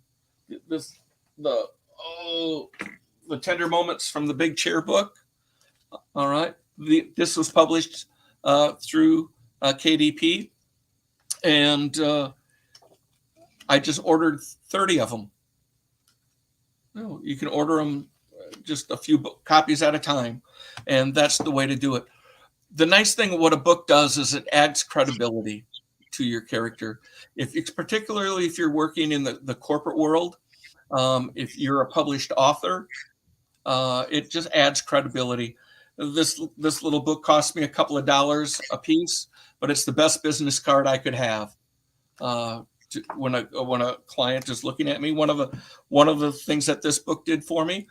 Tender Moments from the Big Chair book. All right, this was published through KDP, and I just ordered 30 of them. No, you can order them just a few copies at a time, and that's the way to do it. The nice thing what a book does is it adds credibility to your character. Particularly if you're working in the corporate world, if you're a published author, it just adds credibility. This little book cost me a couple of dollars a piece, but it's the best business card I could have. When a client is looking at me, one of the things that this book did for me,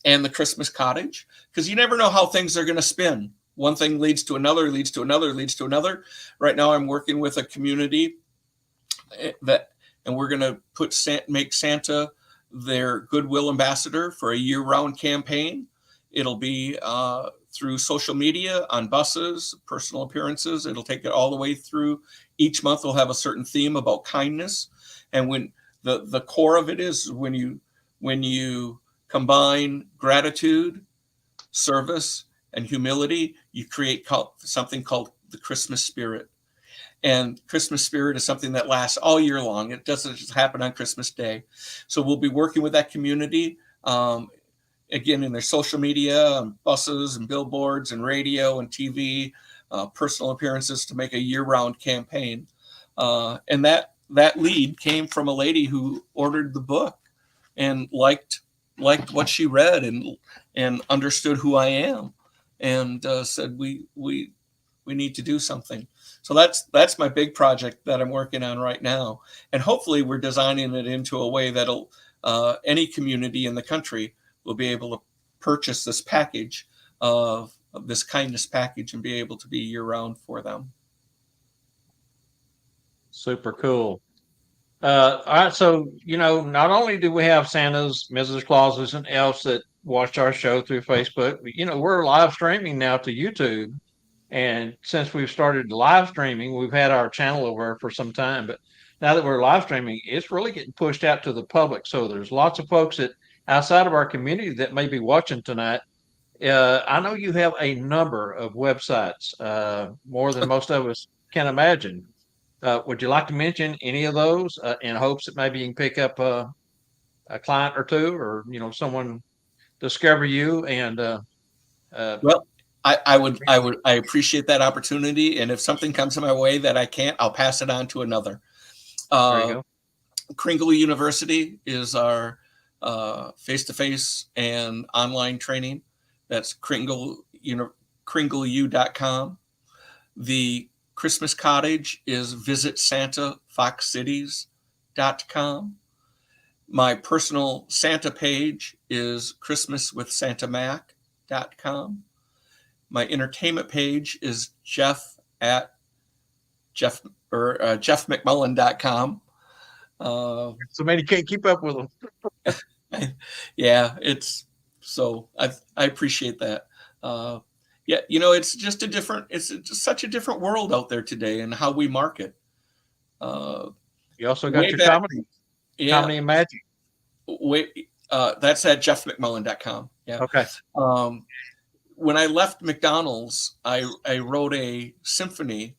and the Christmas cottage, because you never know how things are going to spin. One thing leads to another, leads to another, leads to another. Right now, I'm working with a community and we're going to make Santa their goodwill ambassador for a year-round campaign. It'll be through social media, on buses, personal appearances. It'll take it all the way through. Each month will have a certain theme about kindness, and when the core of it is when you combine gratitude, service, and humility, you create something called the Christmas spirit. And Christmas spirit is something that lasts all year long. It doesn't just happen on Christmas Day. So we'll be working with that community, again, in their social media, on buses and billboards and radio and TV, personal appearances, to make a year-round campaign. And that lead came from a lady who ordered the book and liked what she read and understood who I am, and said we need to do something. So that's my big project that I'm working on right now, and hopefully we're designing it into a way that'll any community in the country will be able to purchase this package of this kindness package and be able to be year-round for them. Super cool. All right, so not only do we have Santas, Mrs. Clauses, and elves that watch our show through Facebook, but we're live streaming now to YouTube. And since we've started live streaming, we've had our channel over for some time, but now that we're live streaming, it's really getting pushed out to the public. So there's lots of folks that outside of our community that may be watching tonight. I know you have a number of websites, more than most of us can imagine. Would you like to mention any of those in hopes that maybe you can pick up a client or two, or someone discover you and well, I appreciate that opportunity, and if something comes my way that I can't, I'll pass it on to another. There you go. Kringle University is our face-to-face and online training. That's kringleu.com. The Christmas Cottage is visitsantafoxcities.com. My personal Santa page is christmaswithsantamac.com. My entertainment page is jeffmcmullen.com. So many can't keep up with them. Yeah, I appreciate that. Yeah, it's just such a different world out there today, and how we market. You also got your comedy and magic. That's at jeffmcmullen.com. Yeah. Okay. When I left McDonald's, I wrote a symphony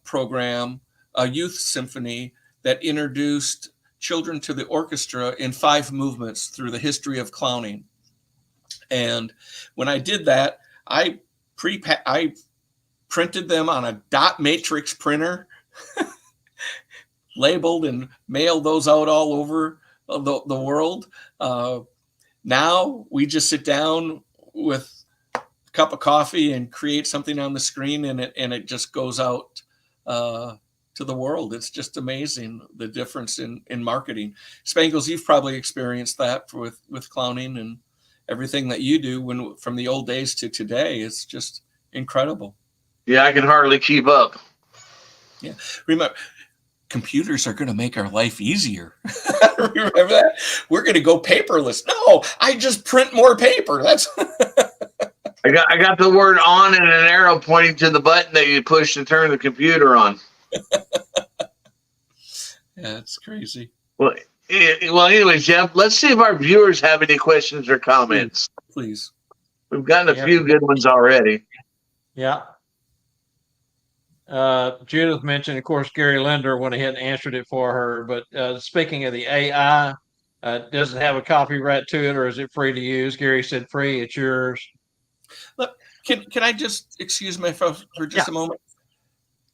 program, a youth symphony that introduced children to the orchestra in 5 movements through the history of clowning. And when I did that, I printed them on a dot matrix printer, labeled, and mailed those out all over the world. Now we just sit down with a cup of coffee and create something on the screen, and it just goes out to the world. It's just amazing, the difference in marketing. Spangles, you've probably experienced that with clowning and everything that you do from the old days to today. It's just incredible. Yeah, I can hardly keep up. Yeah. Remember, computers are going to make our life easier. Remember that? We're going to go paperless. No, I just print more paper. That's I got the word on and an arrow pointing to the button that you push to turn the computer on. Yeah, it's crazy. Well, anyways, Jeff, let's see if our viewers have any questions or comments. Please. We've gotten a few good ones already. Yeah. Judith mentioned, of course, Gary Linder went ahead and answered it for her. But speaking of the AI, does it have a copyright to it, or is it free to use? Gary said free. It's yours. Look, can I just excuse myself for just a moment?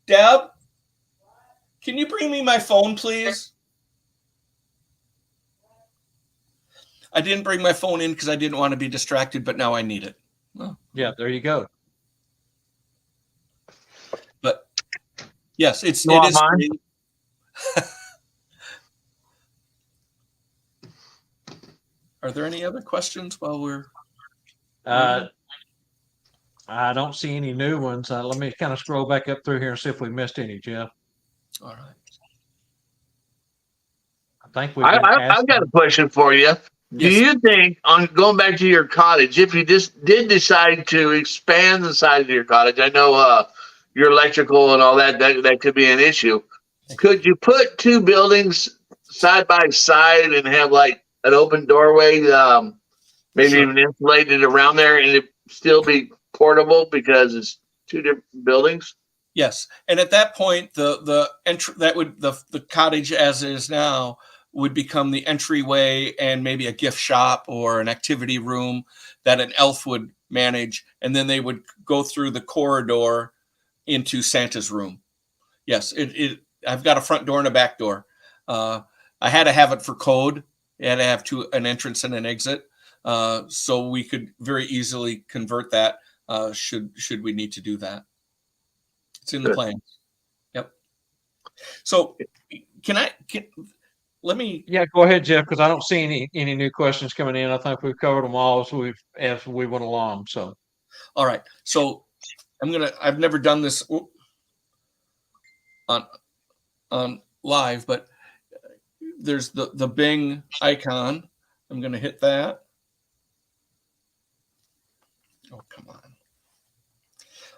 Deb, can you bring me my phone, please? I didn't bring my phone in because I didn't want to be distracted, but now I need it. Oh. Yeah, there you go. But yes, it is. Are there any other questions while we're? I don't see any new ones. Let me kind of scroll back up through here and see if we missed any, Jeff. All right. I think we've been I've got a question for you. Do Yes. you think, on going back to your cottage, if you just did decide to expand the size of your cottage, I know your electrical and all that could be an issue. Could you put two buildings side by side and have like an open doorway, maybe Sure. even insulated around there, and it still be portable because it's two different buildings? Yes, and at that point, the cottage as is now would become the entryway and maybe a gift shop or an activity room that an elf would manage, and then they would go through the corridor into Santa's room. Yes, I've got a front door and a back door. I had to have it for code. It had to have an entrance and an exit, so we could very easily convert that should we need to do that. It's in the plans. Yep. So let me. Yeah, go ahead, Jeff, because I don't see any new questions coming in. I think we've covered them all as we went along. So, all right. So I've never done this on live, but there's the Bing icon. I'm gonna hit that. Oh, come on.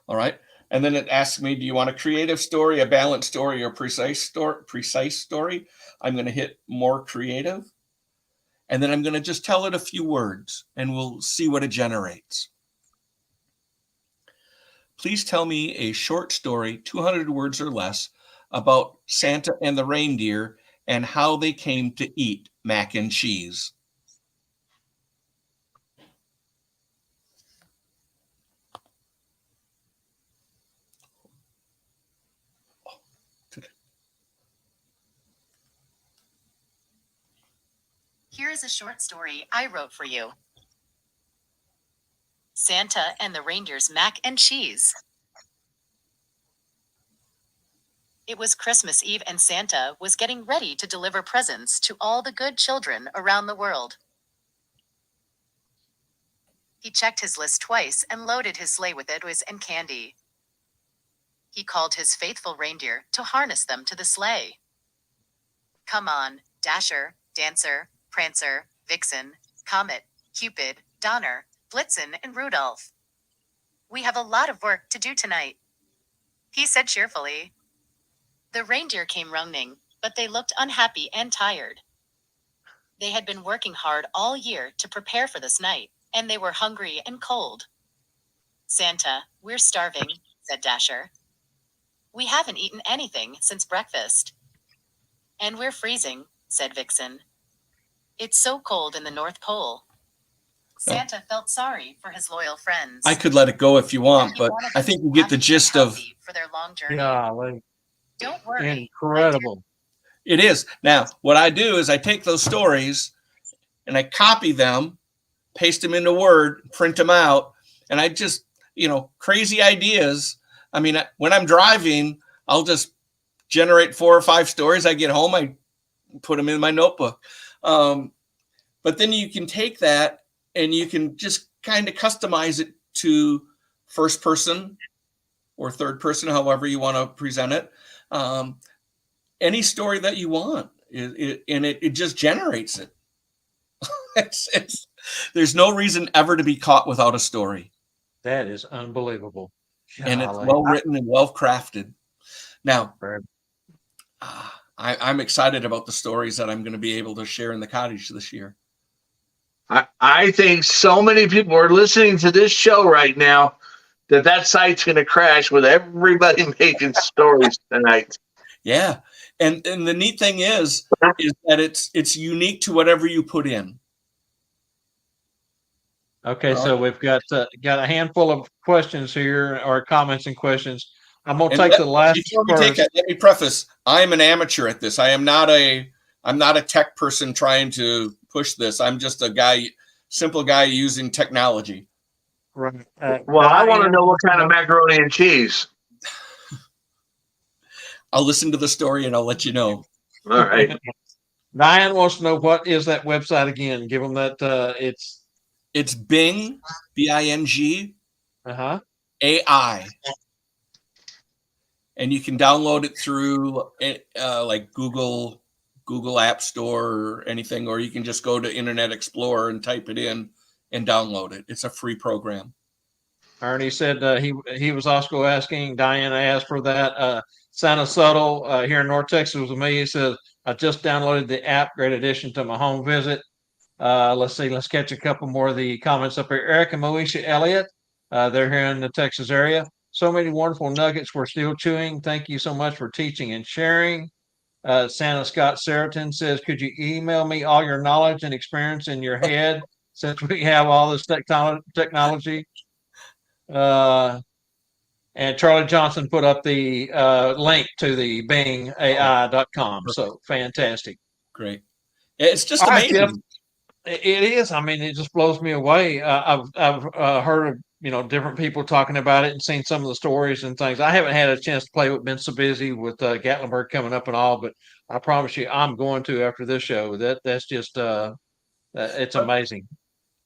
All right. And then it asks me, do you want a creative story, a balanced story, or precise story? I'm going to hit more creative. And then I'm going to just tell it a few words and we'll see what it generates. Please tell me a short story, 200 words or less, about Santa and the reindeer and how they came to eat mac and cheese. Here is a short story I wrote for you. Santa and the Reindeer's Mac and Cheese. It was Christmas Eve and Santa was getting ready to deliver presents to all the good children around the world. He checked his list twice and loaded his sleigh with toys and candy. He called his faithful reindeer to harness them to the sleigh. Come on, Dasher, Dancer, Prancer, Vixen, Comet, Cupid, Donner, Blitzen, and Rudolph. We have a lot of work to do tonight, he said cheerfully. The reindeer came running, but they looked unhappy and tired. They had been working hard all year to prepare for this night, and they were hungry and cold. Santa, we're starving, said Dasher. We haven't eaten anything since breakfast. And we're freezing, said Vixen. It's so cold in the North Pole. Santa felt sorry for his loyal friends. I could let it go if you want, but I think you get the gist of for their long journey. golly, Don't worry. incredible. it is. Now, what I do is I take those stories and I copy them, paste them into Word, print them out, and I just, crazy ideas. I mean, when I'm driving, I'll just generate 4 or 5 stories. I get home, I put them in my notebook. But then you can take that and you can just kind of customize it to first person or third person, however you want to present it. Any story that you want, it just generates it. There's no reason ever to be caught without a story. That is unbelievable. And it's Golly. well written and well crafted. Now, I'm excited about the stories that I'm going to be able to share in the cottage this year. I think so many people are listening to this show right now that site's going to crash with everybody making stories tonight. Yeah. And the neat thing is that it's unique to whatever you put in. Okay, so we've got a handful of questions here, or comments and questions. I'm going to take the last Before we first. take that, let me preface, I'm an amateur at this. I'm not a tech person trying to push this. I'm just a simple guy using technology. Right. Well, I want to know what kind of macaroni and cheese. I'll listen to the story and I'll let you know. All right. Diane wants to know what is that website again. Give them that. It's Bing, Bing, Uh-huh. AI. And you can download it through like Google App Store or anything, or you can just go to Internet Explorer and type it in and download it. It's a free program. Ernie said he was also asking. Diane asked for that. Santa Subtle here in North Texas with me. He says, I just downloaded the app. Great addition to my home visit. Let's see. Let's catch a couple more of the comments up here. Eric and Moesha Elliott. They're here in the Texas area. So many wonderful nuggets we're still chewing. Thank you so much for teaching and sharing. Santa Scott Seriton says, could you email me all your knowledge and experience in your head since we have all this technology? And Charlie Johnson put up the link to the BingAI.com. So fantastic. Great. It's just All right, amazing. Jeff. It is. I mean, it just blows me away. I've heard of different people talking about it and seen some of the stories and things. I haven't had a chance to play with. Been so busy with Gatlinburg coming up and all, but I promise you, I'm going to after this show. That's just it's amazing.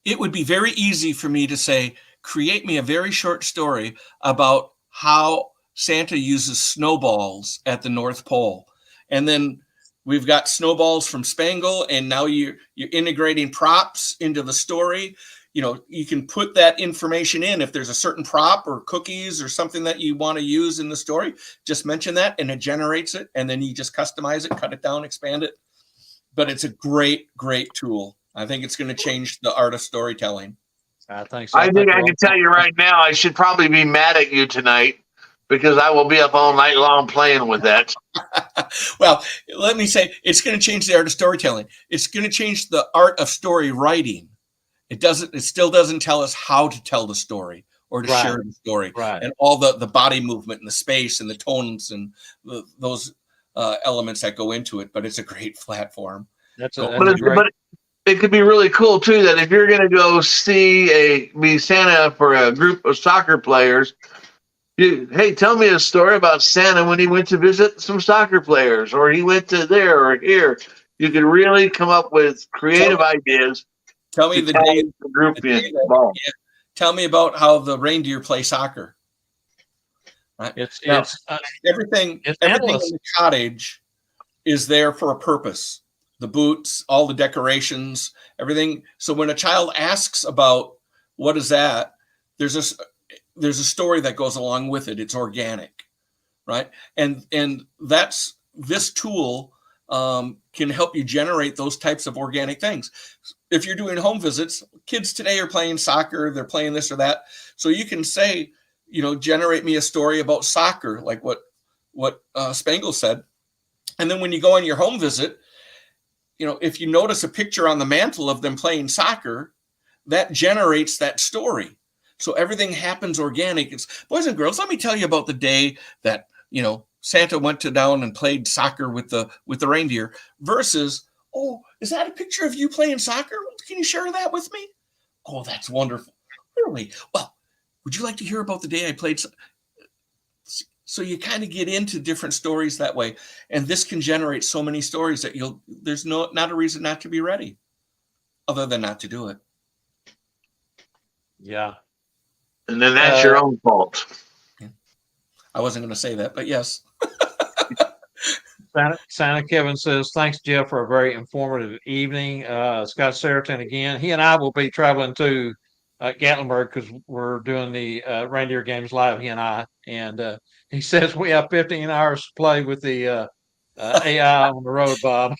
It would be very easy for me to say, create me a very short story about how Santa uses snowballs at the North Pole, and then we've got snowballs from Spangle, and now you're integrating props into the story. You can put that information in. If there's a certain prop or cookies or something that you want to use in the story, just mention that and it generates it. And then you just customize it, cut it down, expand it. But it's a great, great tool. I think it's going to change the art of storytelling. I think so. I think I can tell you right now, I should probably be mad at you tonight because I will be up all night long playing with that. Well, let me say, it's going to change the art of storytelling. It's going to change the art of story writing. It still doesn't tell us how to tell the story or to share the story, and all the body movement and the space and the tones and those elements that go into it. But it's a great platform. But it could be really cool too that if you're going to go be Santa for a group of soccer players, hey, tell me a story about Santa when he went to visit some soccer players, or he went to there or here. You could really come up with creative ideas. Tell me the day tell me about how the reindeer play soccer. Right? Everything in the cottage is there for a purpose. The boots, all the decorations, everything. So when a child asks about what is that, there's a story that goes along with it. It's organic, right? And that's this tool can help you generate those types of organic things. If you're doing home visits, kids today are playing soccer, they're playing this or that. So you can say, generate me a story about soccer, like what Spangle said. And then when you go on your home visit, if you notice a picture on the mantle of them playing soccer, that generates that story. So everything happens organic. It's boys and girls, let me tell you about the day that, Santa went down and played soccer with the reindeer versus, oh, is that a picture of you playing soccer? Can you share that with me? Oh, that's wonderful. Really? Well, would you like to hear about the day I played? So you kind of get into different stories that way. And this can generate so many stories that there's not a reason not to be ready other than not to do it. Yeah. And then that's your own fault. I wasn't going to say that, but yes. Santa Kevin says, thanks, Jeff, for a very informative evening. Scott Seriton again. He and I will be traveling to Gatlinburg because we're doing the reindeer games live, he and I. And he says we have 15 hours to play with the AI on the road, Bob.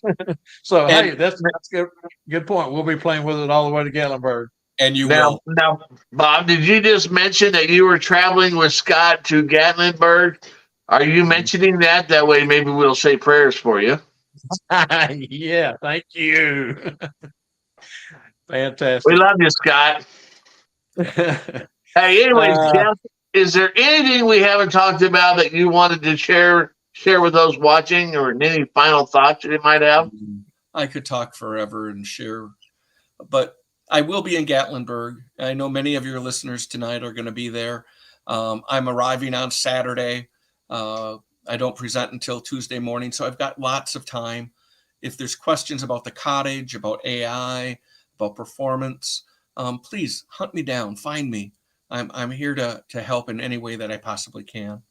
So, hey, that's a good point. We'll be playing with it all the way to Gatlinburg. And you will. Now, Bob, did you just mention that you were traveling with Scott to Gatlinburg? Are you mentioning that? That way maybe we'll say prayers for you. Yeah, thank you. Fantastic. We love you, Scott. Hey, anyways, Jeff, is there anything we haven't talked about that you wanted to share with those watching, or any final thoughts you might have? I could talk forever and share, but I will be in Gatlinburg. I know many of your listeners tonight are going to be there. I'm arriving on Saturday. I don't present until Tuesday morning, so I've got lots of time. if there's questions about the cottage, about AI, about performance, please hunt me down, find me. I'm here to help in any way that I possibly can.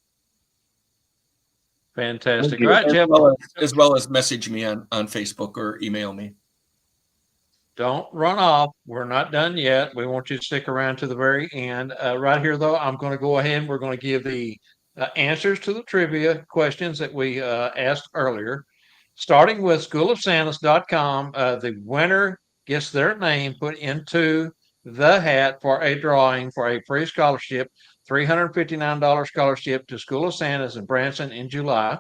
Fantastic. All right, Jeff. As well as message me on Facebook or email me. Don't run off. We're not done yet. We want you to stick around to the very end. Right here, though, I'm going to go ahead and we're going to give the answers to the trivia questions that we asked earlier. Starting with schoolofsantas.com, the winner gets their name put into the hat for a drawing for a free scholarship, $359 scholarship to School of Santas in Branson in July.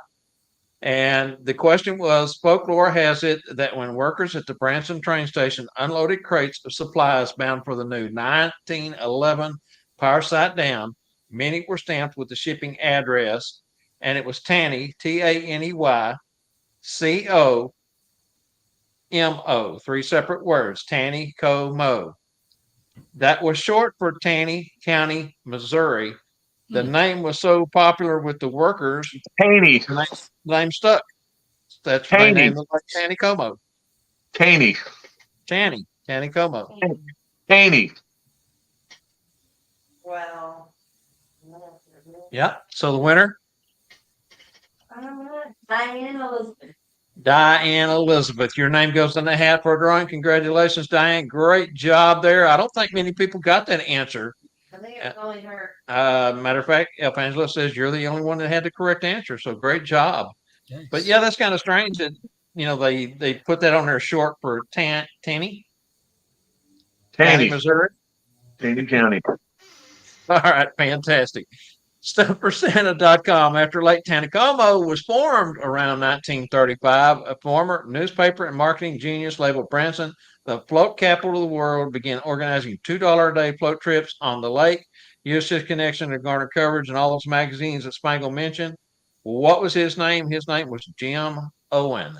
And the question was, folklore has it that when workers at the Branson train station unloaded crates of supplies bound for the new 1911 Power Site Dam, many were stamped with the shipping address, and it was Taney, Taney, COMO, 3 separate words, Taney, Co-Mo. That was short for Taney County, Missouri. The name was so popular with the workers, Taney. the name stuck. That's why they named it like Taney Como. Taney. Taney Como. Taney. Well. Yeah. So the winner? Diane Elizabeth. Diane Elizabeth. Your name goes in the hat for a drawing. Congratulations, Diane. Great job there. I don't think many people got that answer. I think it's only her. Matter of fact, Elfangela says you're the only one that had the correct answer. So great job. Nice. But yeah, that's kind of strange that, they put that on there short for Taney, Missouri. Taney County. All right, fantastic. StuffForSanta.com. After Lake Taneycomo was formed around 1935, a former newspaper and marketing genius labeled Branson the float capital of the world, began organizing $2 a day float trips on the lake, used his connection to garner coverage in all those magazines that Spangle mentioned. What was his name? His name was Jim Owen.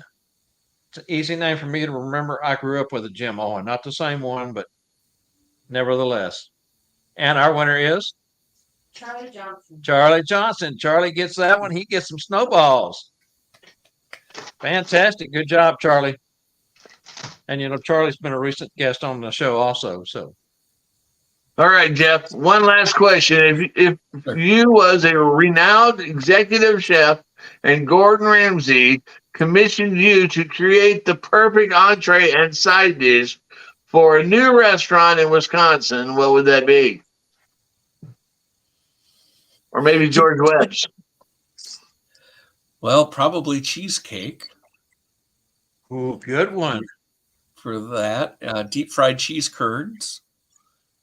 It's an easy name for me to remember. I grew up with a Jim Owen, not the same one, but nevertheless. And our winner is? Charlie Johnson. Charlie Johnson. Charlie gets that one. He gets some snowballs. Fantastic. Good job, Charlie. And, Charlie's been a recent guest on the show also. So, all right, Jeff, one last question. If you was a renowned executive chef and Gordon Ramsay commissioned you to create the perfect entree and side dish for a new restaurant in Wisconsin, what would that be? Or maybe George Webb's? Well, probably cheesecake. Ooh, good one. For that, deep fried cheese curds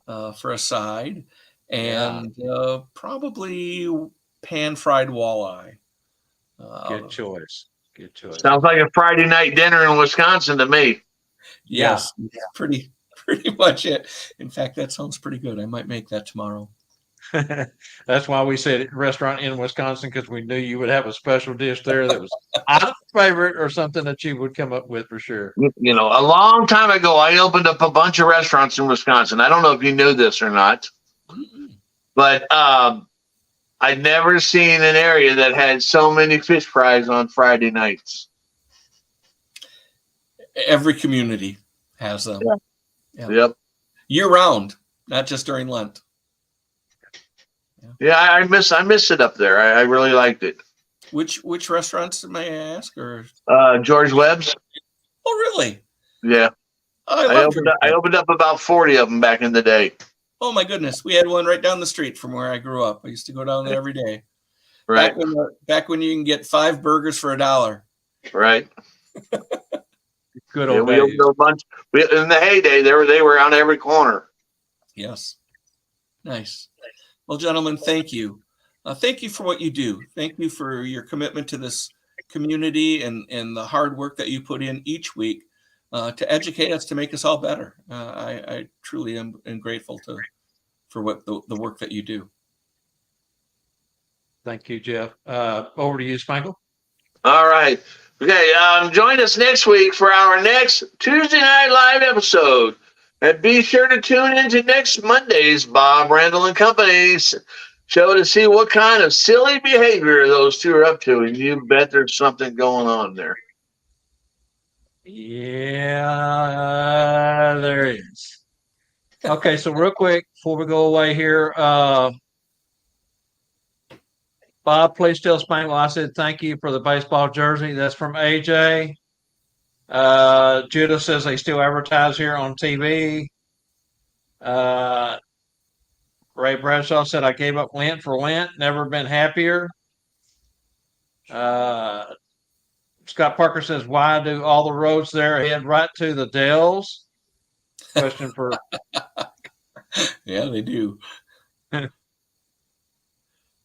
for a side, and probably pan fried walleye. Good choice. Good choice. Sounds like a Friday night dinner in Wisconsin to me. Yes, pretty much it. In fact, that sounds pretty good. I might make that tomorrow. That's why we said restaurant in Wisconsin, because we knew you would have a special dish there that was our favorite or something that you would come up with for sure. A long time ago, I opened up a bunch of restaurants in Wisconsin. I don't know if you knew this or not, but I'd never seen an area that had so many fish fries on Friday nights. Every community has them. Yeah. Yep. Year round, not just during Lent. Yeah, I miss it up there. I really liked it. Which restaurants, may I ask? Or George Webb's. Oh, really? Yeah. Oh, I opened up about 40 of them back in the day. Oh my goodness, we had one right down the street from where I grew up. I used to go down there every day. Right. Back when you can get 5 burgers for $1. Right. Good old we opened a bunch. In the heyday, they were on every corner. Yes. Nice. Well, gentlemen, thank you. Thank you for what you do. Thank you for your commitment to this community and the hard work that you put in each week to educate us, to make us all better. I truly am grateful for what the work that you do. Thank you, Jeff. Over to you, Spangle. All right. Okay. Join us next week for our next Tuesday Night Live episode. And be sure to tune into next Monday's Bob Randall and Company's show to see what kind of silly behavior those two are up to. And you bet there's something going on there. Yeah, there is. Okay, so real quick before we go away here, Bob, please tell Spangle I said thank you for the baseball jersey. That's from AJ. Judah says they still advertise here on TV. Uh, Ray Bradshaw said I gave up Lent for Lent. Never been happier. Uh, Scott Parker says, why do all the roads there head right to the Dells? Question for. Yeah, they do.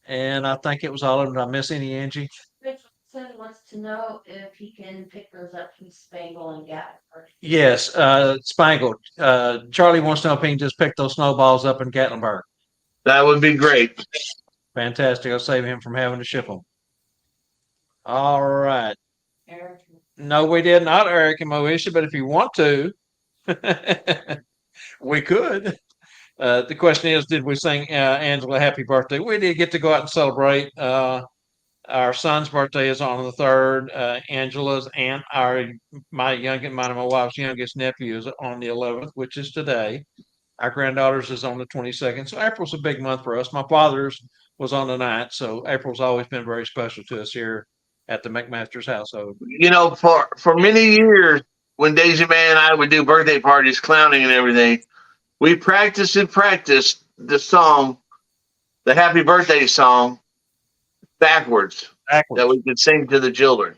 And I think it was all of them. Did I miss any, Angie? Richardson wants to know if he can pick those up from Spangle and Gatlinburg. Yes, Spangle. Charlie wants to know if he can just pick those snowballs up in Gatlinburg. That would be great. Fantastic. I'll save him from having to ship them. All right. Eric. No, we did not, Eric and Moesha, but if you want to, we could. The question is, did we sing Angela happy birthday? We did get to go out and celebrate. Our son's birthday is on the 3rd. Angela's and mine and my wife's youngest nephew is on the 11th, which is today. Our granddaughter's is on the 22nd. So April's a big month for us. My father's was on the 9th. So April's always been very special to us here at the McMaster's household. You know, for many years, when Daisy Mae and I would do birthday parties, clowning and everything, we practiced the song, the happy birthday song, backwards. That we could sing to the children.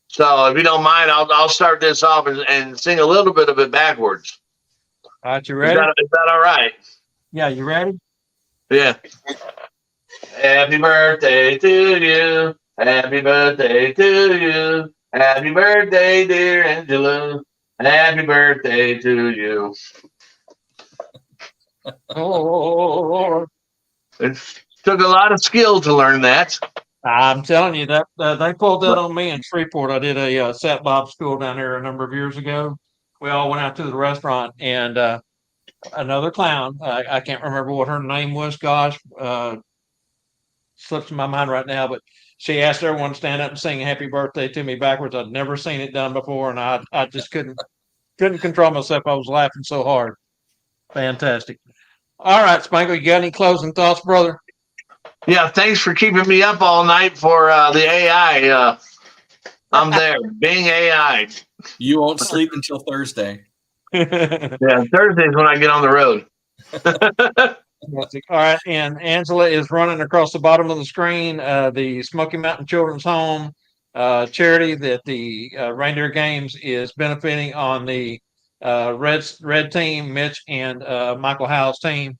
So if you don't mind, I'll start this off and sing a little bit of it backwards. All right, you ready? Is that all right? Yeah, you ready? Yeah. Happy birthday to you. Happy birthday to you. Happy birthday, dear Angela. Happy birthday to you. Oh, It took a lot of skill to learn that. I'm telling you that they pulled that on me in Shreveport. I did a Sat Bob school down there a number of years ago. We all went out to the restaurant, and another clown. I can't remember what her name was. Gosh, slips in my mind right now. But she asked everyone to stand up and sing "Happy Birthday" to me backwards. I'd never seen it done before, and I just couldn't control myself. I was laughing so hard. Fantastic. All right, Spangle, you got any closing thoughts, brother? Yeah, thanks for keeping me up all night for the AI. I'm there, being AI. You won't sleep until Thursday. Yeah, Thursday's when I get on the road. All right, and Angela is running across the bottom of the screen. The Smoky Mountain Children's Home charity that the Reindeer Games is benefiting on the red team, Mitch and Michael Howe's team.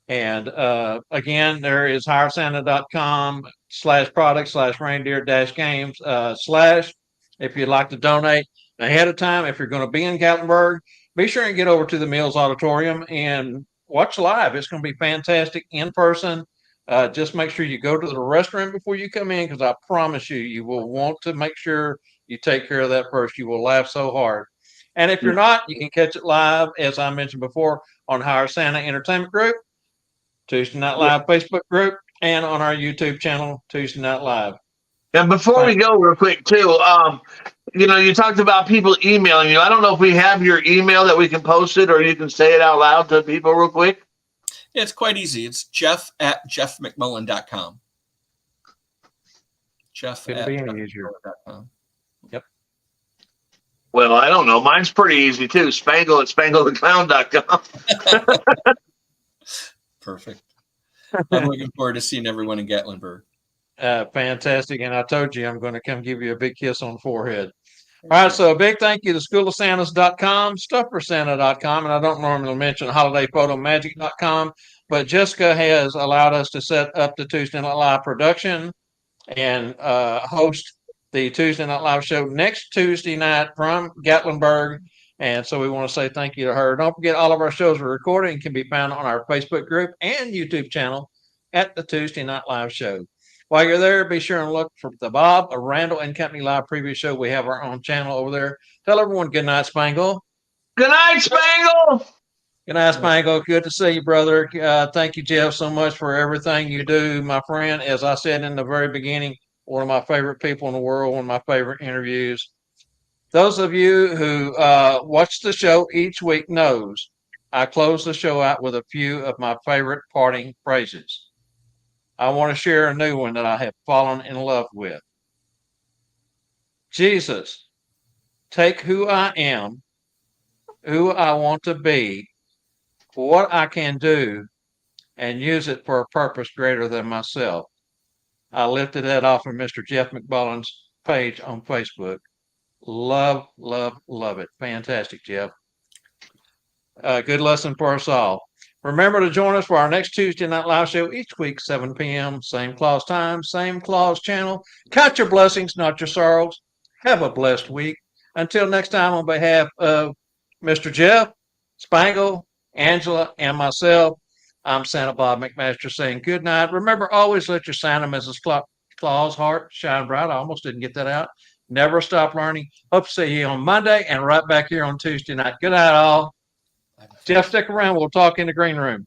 And again, there is hiresanta.com/product/reindeer-games/ if you'd like to donate ahead of time. If you're going to be in Gatlinburg, be sure and get over to the Mills Auditorium and watch live. It's going to be fantastic in person. Just make sure you go to the restroom before you come in, because I promise you, you will want to make sure you take care of that first. You will laugh so hard. And if you're not, you can catch it live, as I mentioned before, on Hire Santa Entertainment Group, Tuesday Night Live Facebook group, and on our YouTube channel, Tuesday Night Live. And before we go real quick too, you talked about people emailing you. I don't know if we have your email that we can post it, or you can say it out loud to people real quick. Yeah, it's quite easy. It's jeff@jeffmcmullen.com. Jeff@jeffmcmullen.com. Yep. Well, I don't know. Mine's pretty easy too. Spangle@spangletheclown.com. Perfect. I'm looking forward to seeing everyone in Gatlinburg. Fantastic. And I told you I'm going to come give you a big kiss on the forehead. All right. So a big thank you to schoolofsantas.com, stufforsanta.com, and I don't normally mention holidayphotomagic.com, but Jessica has allowed us to set up the Tuesday Night Live production and host the Tuesday Night Live show next Tuesday night from Gatlinburg. And so we want to say thank you to her. Don't forget, all of our shows are recorded and can be found on our Facebook group and YouTube channel at the Tuesday Night Live show. While you're there, be sure and look for the Bob, a Randall and Company Live preview show. We have our own channel over there. Tell everyone good night, Spangle. Good night, Spangle. Good night, Spangle. Good to see you, brother. Thank you, Jeff, so much for everything you do, my friend. As I said in the very beginning, one of my favorite people in the world, one of my favorite interviews. Those of you who watch the show each week knows I close the show out with a few of my favorite parting phrases. I want to share a new one that I have fallen in love with. Jesus, take who I am, who I want to be, what I can do, and use it for a purpose greater than myself. I lifted that off of Mr. Jeff McMullen's page on Facebook. Love, love, love it. Fantastic, Jeff. Good lesson for us all. Remember to join us for our next Tuesday Night Live show each week, 7 p.m., same claws time, same claws channel. Count your blessings, not your sorrows. Have a blessed week. Until next time, on behalf of Mr. Jeff, Spangle, Angela, and myself, I'm Santa Bob McMaster saying good night. Remember, always let your Santa Mrs. Claus heart shine bright. I almost didn't get that out. Never stop learning. Hope to see you on Monday and right back here on Tuesday night. Good night, all. Jeff, stick around. We'll talk in the green room.